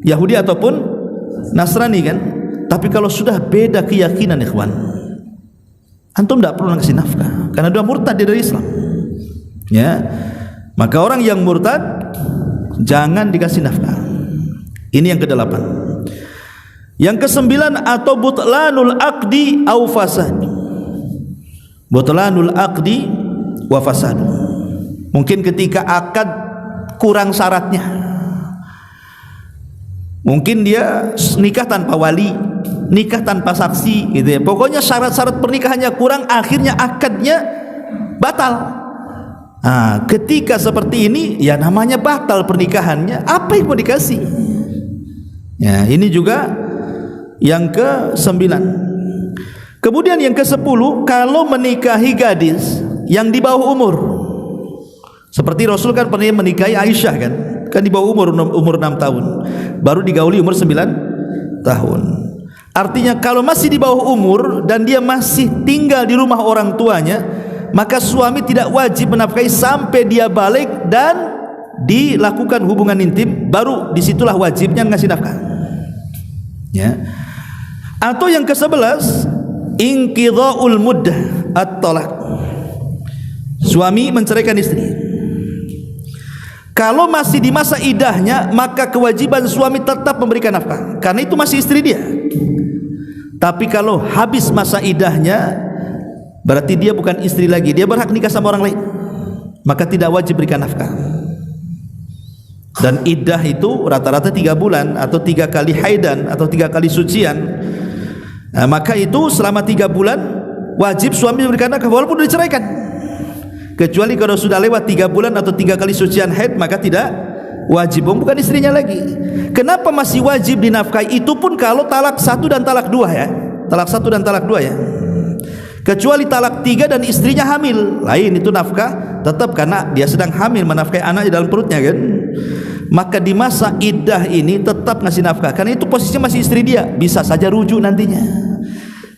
Yahudi ataupun Nasrani kan. Tapi kalau sudah beda keyakinan, ikhwan, antum tidak perlu ngasih nafkah karena dia murtad dari Islam. Ya, maka orang yang murtad jangan dikasih nafkah. Ini yang ke-8. Yang ke-9, atau butlanul aqdi au fasad. Butlanul aqdi wa fasad. Mungkin ketika akad kurang syaratnya, mungkin dia nikah tanpa wali, nikah tanpa saksi, gitu ya. Pokoknya syarat-syarat pernikahannya kurang, akhirnya akadnya batal. Nah, ketika seperti ini, ya namanya batal pernikahannya. Apa yang mau dikasih? Ya, ini juga yang ke-9. Kemudian yang ke-10, kalau menikahi gadis yang di bawah umur. Seperti Rasul kan pernah menikahi Aisyah kan di bawah umur 6 tahun. Baru digauli umur 9 tahun. Artinya kalau masih di bawah umur dan dia masih tinggal di rumah orang tuanya, maka suami tidak wajib menafkahi sampai dia balik dan dilakukan hubungan intim, baru disitulah wajibnya ngasih nafkah. Ya. Atau yang ke-11, inqidha'ul muddah at-talaq. Suami menceraikan istri. Kalau masih di masa idahnya, maka kewajiban suami tetap memberikan nafkah, karena itu masih istri dia. Tapi kalau habis masa idahnya, berarti dia bukan istri lagi, dia berhak nikah sama orang lain, maka tidak wajib berikan nafkah. Dan iddah itu rata-rata 3 bulan atau 3 kali haidan atau 3 kali sucian. Nah, maka itu selama 3 bulan wajib suami memberikan nafkah walaupun diceraikan. Kecuali kalau sudah lewat 3 bulan atau 3 kali sucian haid, maka tidak wajib, bukan istrinya lagi. Kenapa masih wajib dinafkahi? Itu pun kalau talak 1 dan talak 2 ya. Talak 1 dan talak 2 ya. Kecuali talak 3 dan istrinya hamil, lain itu nafkah tetap, karena dia sedang hamil menafkahi anak di dalam perutnya kan. Maka di masa iddah ini tetap ngasih nafkah, karena itu posisinya masih istri dia, bisa saja rujuk nantinya.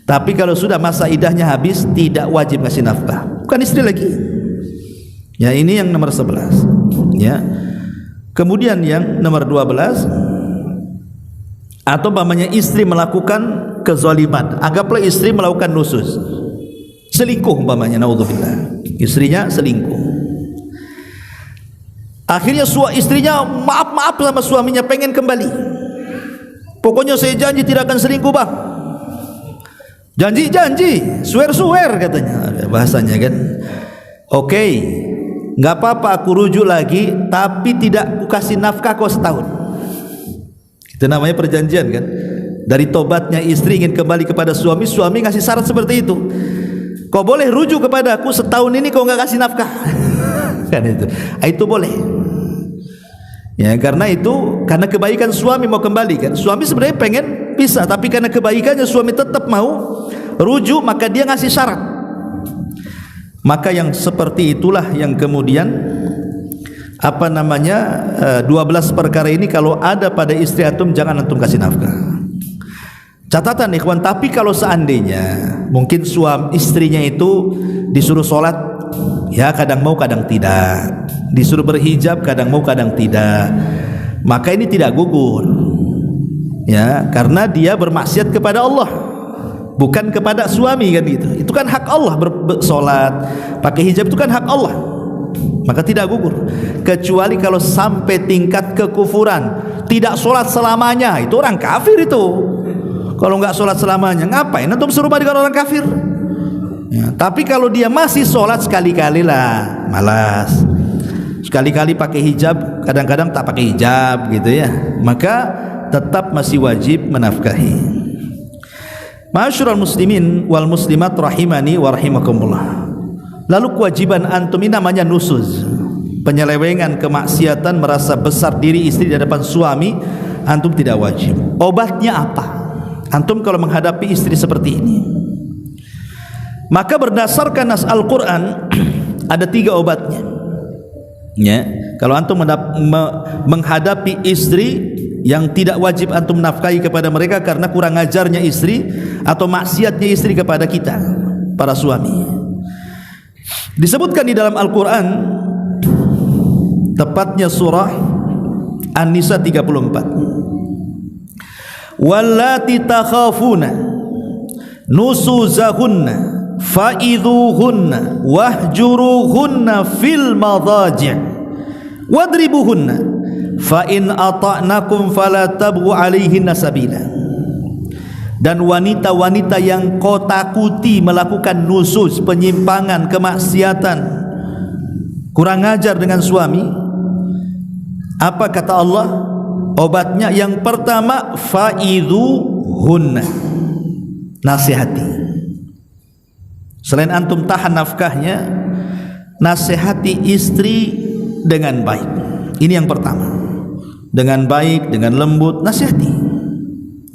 Tapi kalau sudah masa iddahnya habis, tidak wajib ngasih nafkah, bukan istri lagi. Ya, ini yang nomor 11 ya. Kemudian yang nomor 12, atau umpamanya istri melakukan kezaliman, anggaplah istri melakukan nusus, selingkuh umpamanya, naudzubillah, istrinya selingkuh. Akhirnya istrinya maaf sama suaminya, pengen kembali. Pokoknya saya janji tidak akan selingkuh bang. Janji, swear katanya bahasanya kan. Oke, nggak apa-apa, aku rujuk lagi, tapi tidak aku kasih nafkah kau setahun. Itu namanya perjanjian kan. Dari tobatnya istri ingin kembali kepada suami, suami ngasih syarat seperti itu. Kau boleh rujuk kepada aku setahun ini, kau nggak kasih nafkah. Kan itu boleh. Ya, karena itu karena kebaikan suami mau kembali kan. Suami sebenarnya pengen pisah, tapi karena kebaikannya suami tetap mau rujuk, maka dia ngasih syarat. Maka yang seperti itulah yang kemudian 12 perkara ini kalau ada pada istri antum, jangan antum kasih nafkah. Catatan ikhwan, tapi kalau seandainya mungkin istrinya itu disuruh sholat, ya kadang mau kadang tidak, disuruh berhijab kadang mau kadang tidak, maka ini tidak gugur ya, karena dia bermaksiat kepada Allah, bukan kepada suami kan gitu. Itu kan hak Allah, bersolat pakai hijab itu kan hak Allah, maka tidak gugur. Kecuali kalau sampai tingkat kekufuran, tidak sholat selamanya, itu orang kafir itu. Kalau nggak sholat selamanya, ngapain antum serumah dengan orang kafir ya. Tapi kalau dia masih sholat sekali-kali lah, malas, sekali-kali pakai hijab, kadang-kadang tak pakai hijab gitu ya, maka tetap masih wajib menafkahi. Ma'asyiral muslimin wal muslimat rahimani wa rahimakumullah. Lalu kewajiban antum ini namanya nusuz, penyelewengan, kemaksiatan, merasa besar diri istri di hadapan suami, antum tidak wajib. Obatnya apa? Antum kalau menghadapi istri seperti ini, maka berdasarkan nas Al-Quran ada 3 obatnya ya. Kalau antum menghadapi istri yang tidak wajib antum nafkahi kepada mereka karena kurang ajarnya istri atau maksiatnya istri kepada kita para suami, disebutkan di dalam Al-Quran, tepatnya surah An-Nisa 34, wallati takhafuna nusuzahunna fa'idhuhunna wahjuruhunna fil madhaji' wadribuhunna fa in ata'nakum fala tabghu 'alaihinna sabila. Dan wanita-wanita yang kau takuti melakukan nusuz, penyimpangan, kemaksiatan, kurang ajar dengan suami, apa kata Allah? Obatnya yang pertama, fa'idhuhunna, nasihati. Selain antum tahan nafkahnya, nasihati istri dengan baik. Ini yang pertama, dengan baik, dengan lembut, nasihati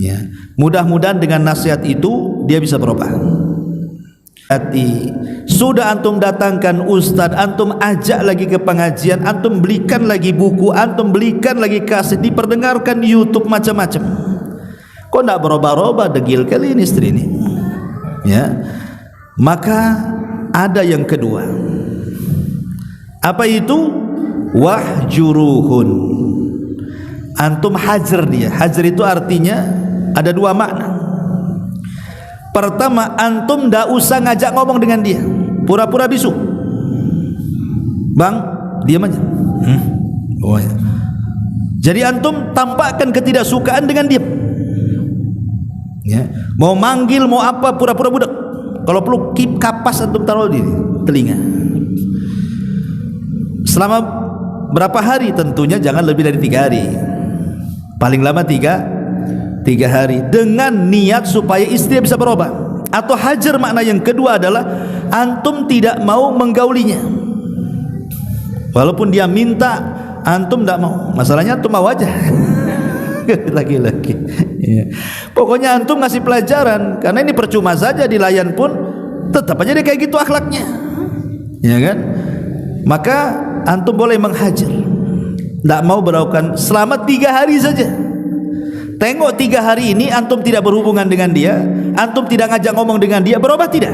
ya. Mudah-mudahan dengan nasihat itu dia bisa berubah. hati. Sudah antum datangkan ustaz, antum ajak lagi ke pengajian, antum belikan lagi buku, antum belikan lagi kaset, diperdengarkan di YouTube macam-macam. Kok tidak berubah-ubah, degil kali ini istri ini. Ya, maka ada yang kedua. Apa itu? Wahjuruhun. Antum hajar dia. Hajar itu artinya ada dua makna. Pertama, antum tidak usah ngajak ngomong dengan dia, pura-pura bisu. Bang, diam aja. Oh ya. Jadi antum tampakkan ketidaksukaan dengan dia. Ya. Mau manggil, mau apa, pura-pura budak. Kalau perlu kapas antum taruh di telinga. Selama berapa hari? Tentunya jangan lebih dari 3 hari. Paling lama 3 hari, dengan niat supaya istri bisa berubah. Atau hajar makna yang kedua adalah antum tidak mau menggaulinya, walaupun dia minta, antum tidak mau. Masalahnya antum mau aja. Lagi-lagi ya. Pokoknya antum ngasih pelajaran, karena ini percuma saja dilayan pun tetap aja dia kayak gitu akhlaknya, ya kan? Maka antum boleh menghajar, tidak mau berlakukan selama 3 hari saja. Tengok 3 hari ini antum tidak berhubungan dengan dia, antum tidak ngajak ngomong dengan dia, berubah tidak?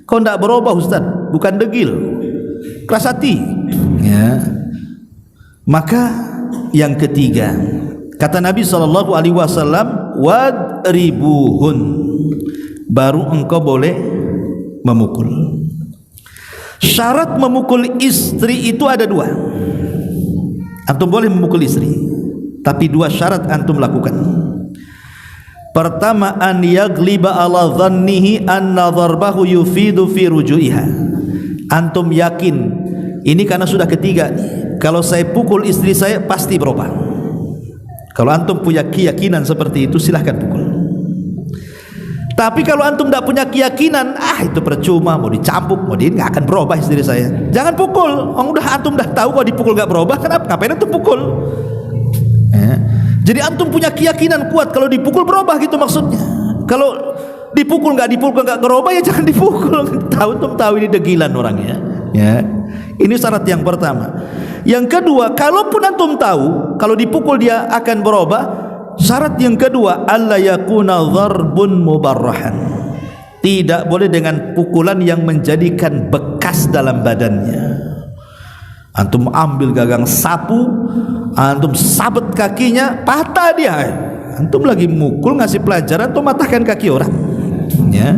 Kau tidak berubah ustaz, bukan degil, keras hati ya. Maka yang ketiga, kata Nabi SAW, wadribuhun, baru engkau boleh memukul. Syarat memukul istri itu ada 2. Antum boleh memukul istri, tapi 2 syarat antum lakukan. Pertama, an yagliba ala dhannihi anna dharbahu yufidu fi ruju'iha. Antum yakin, ini karena sudah ketiga nih, kalau saya pukul istri saya pasti berubah. Kalau antum punya keyakinan seperti itu, silahkan pukul. Tapi kalau antum tidak punya keyakinan, itu percuma, mau dicambuk, mau nggak akan berubah istri saya, jangan pukul. Antum dah tahu kalau dipukul nggak berubah, kenapa? Ngapain antum pukul? Jadi antum punya keyakinan kuat kalau dipukul berubah, gitu maksudnya. Kalau dipukul nggak berubah, ya jangan dipukul. Antum tahu ini degilan orangnya. Ya, ini syarat yang pertama. Yang kedua, kalaupun antum tahu kalau dipukul dia akan berubah, syarat yang kedua, alla yakuna dharbun mubarrahan. Tidak boleh dengan pukulan yang menjadikan bekas dalam badannya. Antum ambil gagang sapu, antum sabet kakinya, patah dia. Antum lagi mukul, ngasih pelajaran, antum matahkan kaki orang. Ya,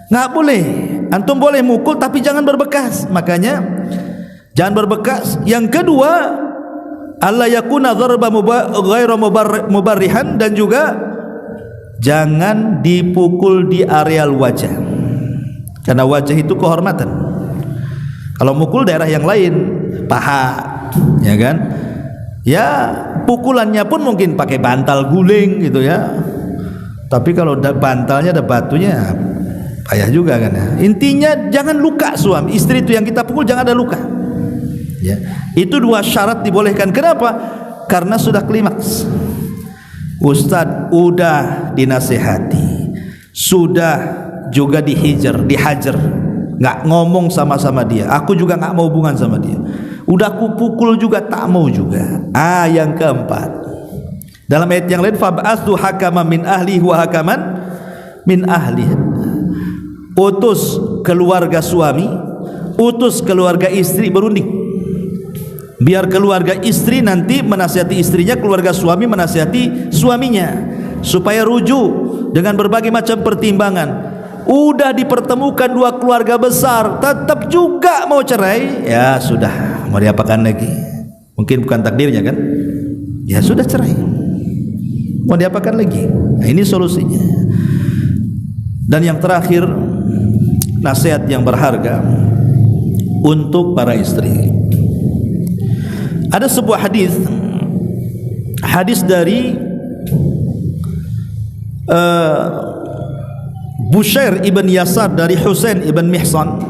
nggak boleh. Antum boleh mukul tapi jangan berbekas. Makanya jangan berbekas. Yang kedua, alla yakuna dharba ghairu mubarrihan, dan juga jangan dipukul di areal wajah, karena wajah itu kehormatan. Kalau mukul daerah yang lain, paha, ya kan? Ya, pukulannya pun mungkin pakai bantal guling gitu ya. Tapi kalau bantalnya ada batunya, payah juga kan ya. Intinya jangan luka suami istri itu yang kita pukul, jangan ada luka. Ya, itu 2 syarat dibolehkan. Kenapa? Karena sudah klimaks. Ustadz udah dinasehati, sudah juga dihajar, nggak ngomong sama dia. Aku juga nggak mau hubungan sama dia. Udah aku pukul juga tak mau juga. Yang keempat, dalam ayat yang lain, fab'athu hakaman min ahli wa hakaman min ahli. Utus keluarga suami, utus keluarga istri berunding. Biar keluarga istri nanti menasihati istrinya, keluarga suami menasihati suaminya, supaya rujuk dengan berbagai macam pertimbangan. Udah dipertemukan 2 keluarga besar, tetap juga mau cerai, ya sudah, mau diapakan lagi? Mungkin bukan takdirnya kan? Ya sudah, cerai, mau diapakan lagi? Nah, ini solusinya. Dan yang terakhir, nasihat yang berharga untuk para istri. Ada sebuah hadis dari Bushair ibn Yasar dari Husain ibn Mihsan.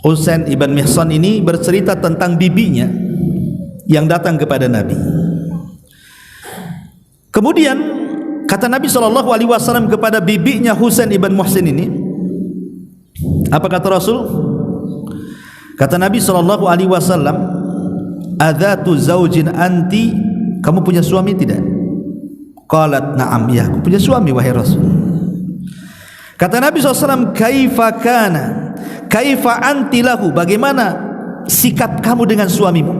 Husain ibn Mihsan ini bercerita tentang bibinya yang datang kepada Nabi. Kemudian Kata Nabi SAW kepada bibinya Husain ibn Muhsin ini, apa kata Rasul? Kata Nabi SAW, adzatu zaujin anti, kamu punya suami tidak? Qalat na'am, ya aku punya suami wahai Rasul. Kata Nabi SAW, kaifa kana, kaifa anti lahu, bagaimana sikap kamu dengan suamimu?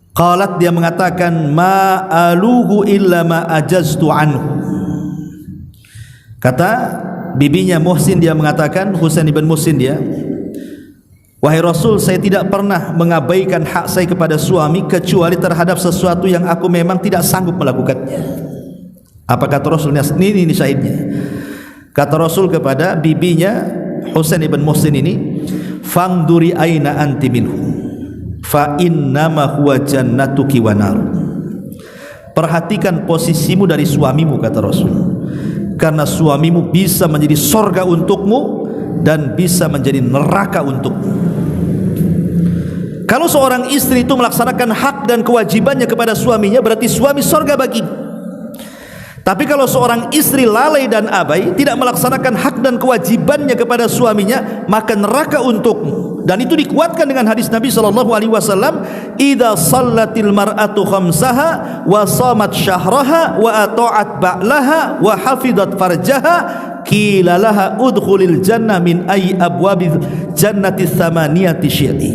Qalat, dia mengatakan, ma aluhu illa ma ajaztu anhu. Kata bibinya Muhsin, dia mengatakan, Husain ibn Muhsin dia, wahai Rasul, saya tidak pernah mengabaikan hak saya kepada suami kecuali terhadap sesuatu yang aku memang tidak sanggup melakukannya. Apa kata Rasul? Ini syahidnya. Kata Rasul kepada bibinya Husain ibn Muhsin ini, fangduri aina anti minhu fa innama huwa jannatuki wa nar. Perhatikan posisimu dari suamimu, kata Rasul, karena suamimu bisa menjadi sorga untukmu dan bisa menjadi neraka untukmu. Kalau seorang istri itu melaksanakan hak dan kewajibannya kepada suaminya, berarti suami sorga baginya. Tapi kalau seorang istri lalai dan abai, tidak melaksanakan hak dan kewajibannya kepada suaminya, maka neraka untukmu. Dan itu dikuatkan dengan hadis Nabi SAW, idza sallatil mar'atu khamsaha wa shamat syahraha wa ata'at ba'laha wa hafidat farjaha qila laha udkhulil jannah min ayyi abwabil jannati tsamaniyati syi'ti.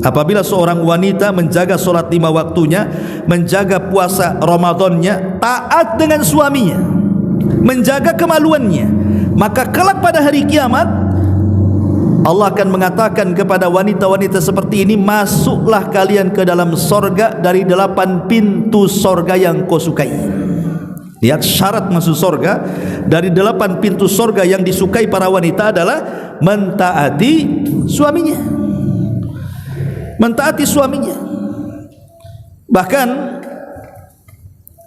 Apabila seorang wanita menjaga solat 5 waktunya, menjaga puasa Ramadannya, taat dengan suaminya, menjaga kemaluannya, maka kelak pada hari kiamat Allah akan mengatakan kepada wanita-wanita seperti ini, masuklah kalian ke dalam sorga dari 8 pintu sorga yang kau sukai. Lihat syarat masuk sorga, dari 8 pintu sorga yang disukai para wanita adalah mentaati suaminya, mentaati suaminya. Bahkan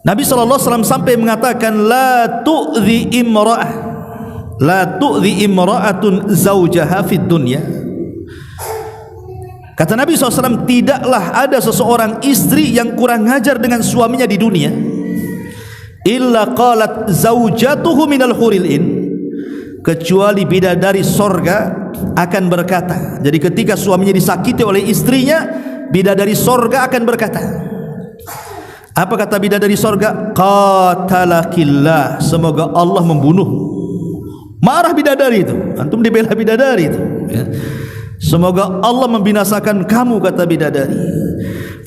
Nabi SAW sampai mengatakan, la tu'zi imra'ah, la tu'zi imra'atun zawjaha fid dunya. Kata Nabi SAW, tidaklah ada seseorang istri yang kurang ajar dengan suaminya di dunia, illa qalat zawjatuhu minal huril in, kecuali bidadari sorga akan berkata. Jadi ketika suaminya disakiti oleh istrinya, bidadari sorga akan berkata, apa kata bidadari sorga? Qatalakillah, semoga Allah membunuh. Marah bidadari itu, antum dibela bidadari itu, ya. Semoga Allah membinasakan kamu, kata bidadari.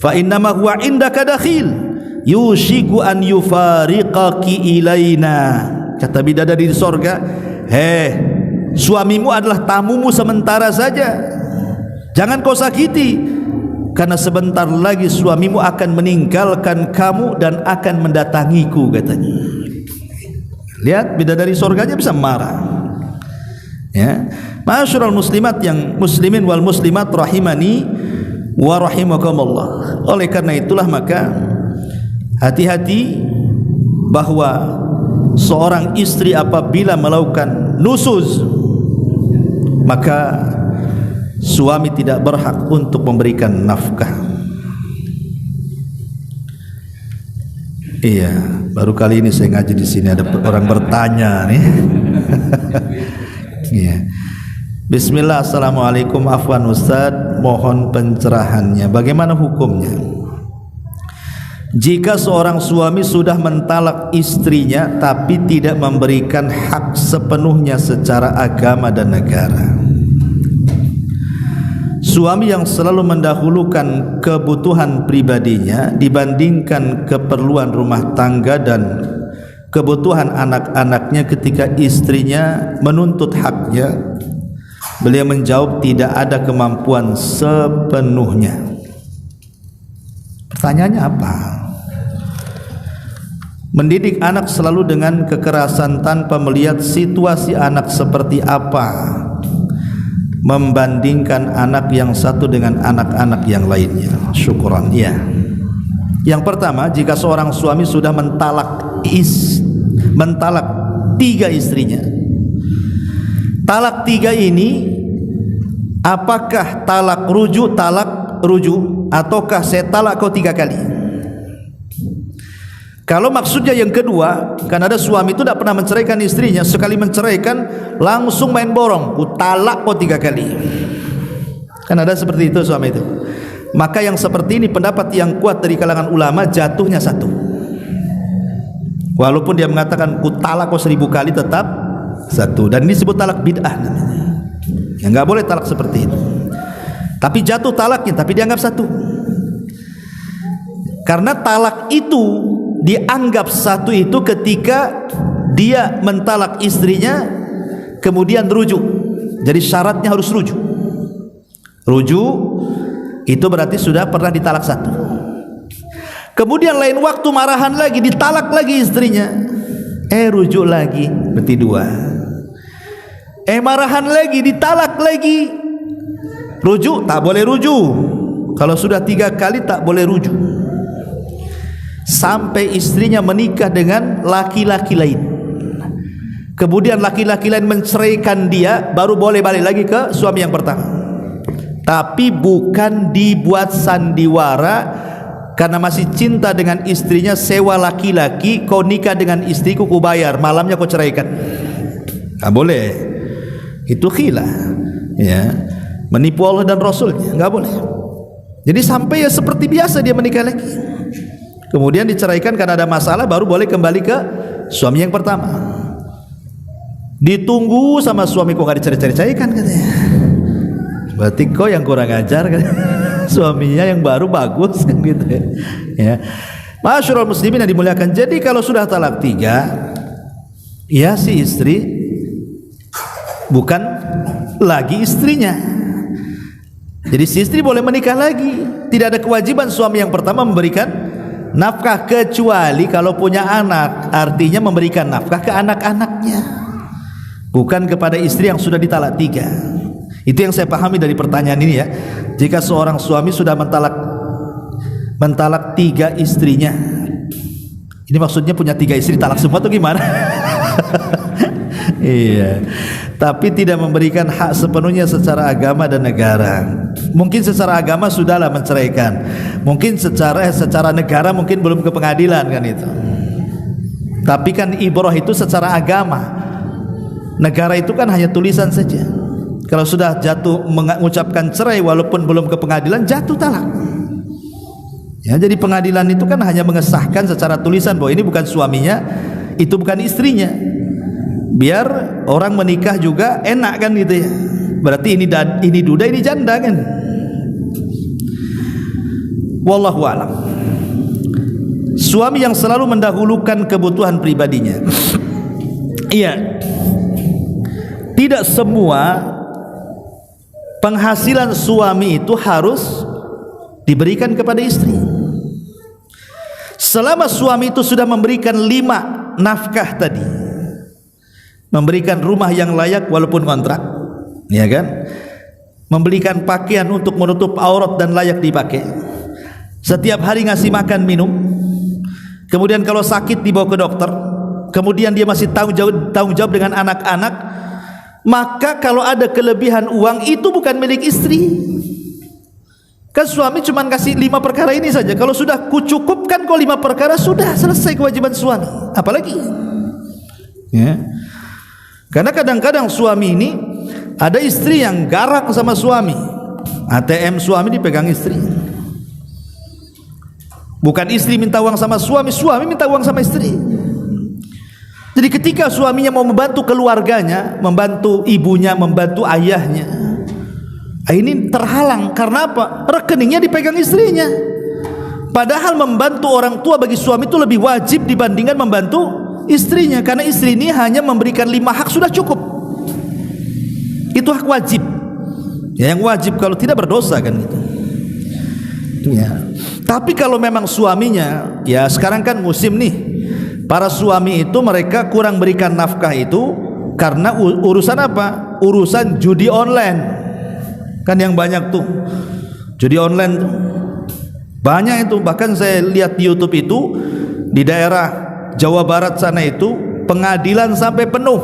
Fa innama huwa indaka dakhil yushiku an yufariqaki ilaina. Kata bidadari di sorga, suamimu adalah tamumu sementara saja, jangan kau sakiti, karena sebentar lagi suamimu akan meninggalkan kamu dan akan mendatangiku, katanya. Lihat, bidadari surganya bisa marah, ya. Ma'asyiral muslimat, yang muslimin wal muslimat rahimani wa rahimakumullah. Oleh karena itulah maka hati-hati bahwa seorang istri apabila melakukan nusuz, maka suami tidak berhak untuk memberikan nafkah. Iya, baru kali ini saya ngaji di sini ada orang bertanya nih. Iya. Bismillah, assalamualaikum, afwan Ustaz, mohon pencerahannya. Bagaimana hukumnya jika seorang suami sudah mentalak istrinya tapi tidak memberikan hak sepenuhnya secara agama dan negara? Suami yang selalu mendahulukan kebutuhan pribadinya dibandingkan keperluan rumah tangga dan kebutuhan anak-anaknya ketika istrinya menuntut haknya, beliau menjawab tidak ada kemampuan sepenuhnya. Pertanyaannya apa? Mendidik anak selalu dengan kekerasan tanpa melihat situasi anak seperti apa, membandingkan anak yang satu dengan anak-anak yang lainnya. Syukuran. Ya. Yang pertama, jika seorang suami sudah mentalak 3 istrinya, talak 3 ini apakah talak rujuk ataukah saya talak kau 3 kali? Kalau maksudnya yang kedua, kan ada suami itu tidak pernah menceraikan istrinya, sekali menceraikan langsung main borong, ku talak kau 3 kali. Kan ada seperti itu suami itu. Maka yang seperti ini pendapat yang kuat dari kalangan ulama, jatuhnya 1. Walaupun dia mengatakan ku talak kau 1000 kali, tetap 1. Dan ini disebut talak bid'ah namanya. Ya, nggak boleh talak seperti itu. Tapi jatuh talaknya, tapi dianggap 1. Karena talak itu dianggap 1 itu ketika dia mentalak istrinya kemudian rujuk. Jadi syaratnya harus rujuk. Rujuk itu berarti sudah pernah ditalak 1. Kemudian lain waktu marahan lagi, ditalak lagi istrinya, rujuk lagi, berarti 2. Marahan lagi, ditalak lagi, rujuk, tak boleh rujuk. Kalau sudah 3 kali tak boleh rujuk, sampai istrinya menikah dengan laki-laki lain. Kemudian laki-laki lain menceraikan dia, baru boleh balik lagi ke suami yang pertama. Tapi bukan dibuat sandiwara karena masih cinta dengan istrinya, sewa laki-laki, kau nikah dengan istriku, ku bayar, malamnya kau ceraikan. Nggak boleh. Itu khilah, ya, menipu Allah dan Rasulnya, nggak boleh. Jadi sampai ya seperti biasa dia menikah lagi, kemudian diceraikan karena ada masalah, baru boleh kembali ke suami yang pertama. Ditunggu sama suami, kok nggak dicari-cari-carikan katanya. Berarti kau yang kurang ajar kan? Suaminya yang baru bagus kan gitu ya. Masyarul muslimin yang dimuliakan. Jadi kalau sudah talak 3, ya si istri bukan lagi istrinya. Jadi si istri boleh menikah lagi. Tidak ada kewajiban suami yang pertama memberikan nafkah, kecuali kalau punya anak, artinya memberikan nafkah ke anak-anaknya, bukan kepada istri yang sudah ditalak 3. Itu yang saya pahami dari pertanyaan ini ya. Jika seorang suami sudah mentalak 3 istrinya, ini maksudnya punya 3 istri, talak semua atau gimana? Iya. Tapi tidak memberikan hak sepenuhnya secara agama dan negara. Mungkin secara agama sudahlah menceraikan, mungkin secara negara mungkin belum ke pengadilan kan itu. Tapi kan ibrah itu secara agama, negara itu kan hanya tulisan saja. Kalau sudah jatuh mengucapkan cerai walaupun belum ke pengadilan, jatuh talak. Ya, jadi pengadilan itu kan hanya mengesahkan secara tulisan bahwa ini bukan suaminya, itu bukan istrinya. Biar orang menikah juga enak kan gitu ya. Berarti ini duda, ini janda kan. Wallahu a'lam. Suami yang selalu mendahulukan kebutuhan pribadinya. Iya. Tidak semua penghasilan suami itu harus diberikan kepada istri. Selama suami itu sudah memberikan 5 nafkah tadi, memberikan rumah yang layak walaupun kontrak, ya kan, membelikan pakaian untuk menutup aurat dan layak dipakai, setiap hari ngasih makan minum, kemudian kalau sakit dibawa ke dokter, kemudian dia masih tanggung jawab dengan anak-anak, maka kalau ada kelebihan uang itu bukan milik istri. Kan suami cuma kasih 5 perkara ini saja. Kalau sudah kucukupkan kau 5 perkara, sudah selesai kewajiban suami. Apalagi ya. Karena kadang-kadang suami ini, ada istri yang garang sama suami, ATM suami dipegang istri. Bukan istri minta uang sama suami, suami minta uang sama istri. Jadi ketika suaminya mau membantu keluarganya, membantu ibunya, membantu ayahnya, ini terhalang. Karena apa? Rekeningnya dipegang istrinya. Padahal membantu orang tua bagi suami itu lebih wajib dibandingkan membantu istrinya. Karena istri ini hanya memberikan 5 hak sudah cukup. Itu hak wajib. Ya, yang wajib, kalau tidak berdosa kan gitu. Ya. Tapi kalau memang suaminya, ya sekarang kan musim nih, para suami itu mereka kurang berikan nafkah itu karena urusan apa? Urusan judi online. Kan yang banyak tuh judi online tuh. Banyak itu, bahkan saya lihat di YouTube itu di daerah Jawa Barat sana itu pengadilan sampai penuh.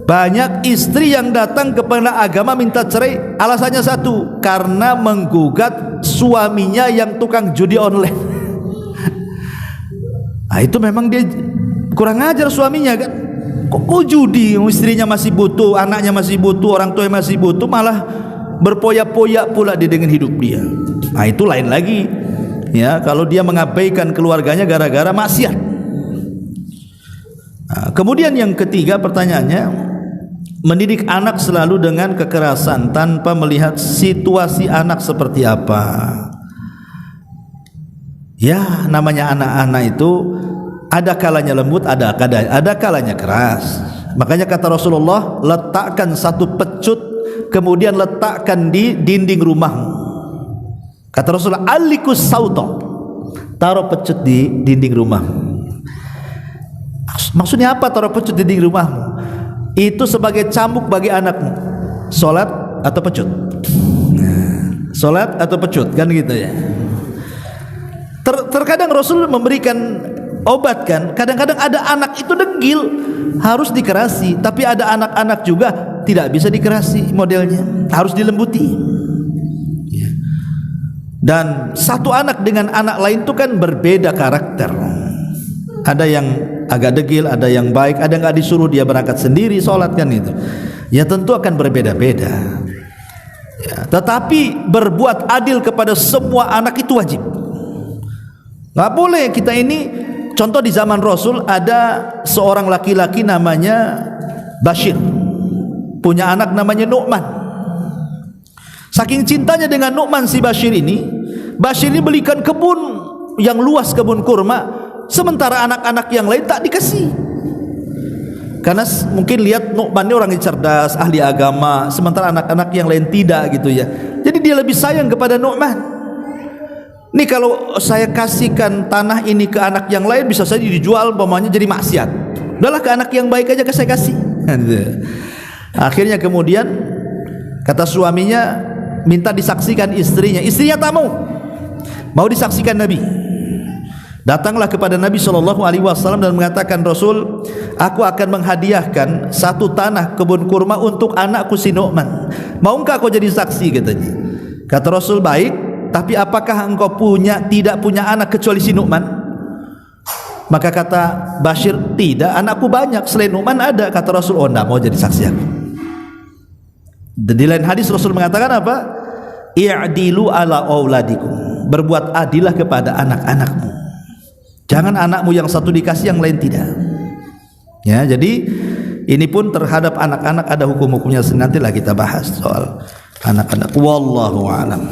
Banyak istri yang datang ke pengadilan agama minta cerai, alasannya 1, karena menggugat suaminya yang tukang judi online. Nah, itu memang dia kurang ajar suaminya kan. Kok judi, istrinya masih butuh, anaknya masih butuh, orang tua masih butuh, malah berpoyak-poyak pula dia dengan hidup dia. Nah, itu lain lagi ya, kalau dia mengabaikan keluarganya gara-gara maksiat. Nah, kemudian yang ketiga pertanyaannya, mendidik anak selalu dengan kekerasan tanpa melihat situasi anak seperti apa. Ya, namanya anak-anak itu ada kalanya lembut, ada kalanya keras. Makanya kata Rasulullah, letakkan satu pecut, kemudian letakkan di dinding rumahmu. Kata Rasulullah, alikus sauto, taruh pecut di dinding rumahmu. Maksudnya apa taruh pecut di dinding rumahmu? Itu sebagai cambuk bagi anakmu. Solat atau pecut? Solat atau pecut, kan gitu ya. Terkadang Rasul memberikan obat kan. Kadang-kadang ada anak itu degil, harus dikerasi. Tapi ada anak-anak juga tidak bisa dikerasi modelnya, harus dilembuti. Dan satu anak dengan anak lain itu kan berbeda karakter. Ada yang agak degil, ada yang baik, ada yang nggak disuruh dia berangkat sendiri sholat kan itu. Ya tentu akan berbeda-beda. Ya, tetapi berbuat adil kepada semua anak itu wajib. Nggak boleh kita ini. Contoh di zaman Rasul ada seorang laki-laki namanya Bashir, punya anak namanya Nu'man. Saking cintanya dengan Nu'man si Bashir ini belikan kebun yang luas, kebun kurma, sementara anak-anak yang lain tak dikasih. Karena mungkin lihat Nu'man ini orang yang cerdas, ahli agama, sementara anak-anak yang lain tidak gitu ya. Jadi dia lebih sayang kepada Nu'man. Nih kalau saya kasihkan tanah ini ke anak yang lain, bisa saja dijual umpamanya jadi maksiat. Udahlah ke anak yang baik aja saya kasih. Akhirnya kemudian kata suaminya minta disaksikan istrinya. Istrinya tak mau disaksikan Nabi. Datanglah kepada Nabi SAW dan mengatakan, Rasul, aku akan menghadiahkan satu tanah kebun kurma untuk anakku si Nu'man. Maukah kau jadi saksi, katanya. Kata Rasul, baik. Tapi apakah engkau tidak punya anak kecuali si Nu'man? Maka kata Bashir, tidak, anakku banyak, selain Nu'man ada. Kata Rasul, oh enggak mau jadi saksi aku. Di lain hadis Rasul mengatakan apa? I'dilu ala auladikum, berbuat adilah kepada anak-anakmu. Jangan anakmu yang satu dikasih, yang lain tidak. Ya, jadi ini pun terhadap anak-anak ada hukum-hukumnya. Nantilah kita bahas soal anak-anak. Wallahu a'lam.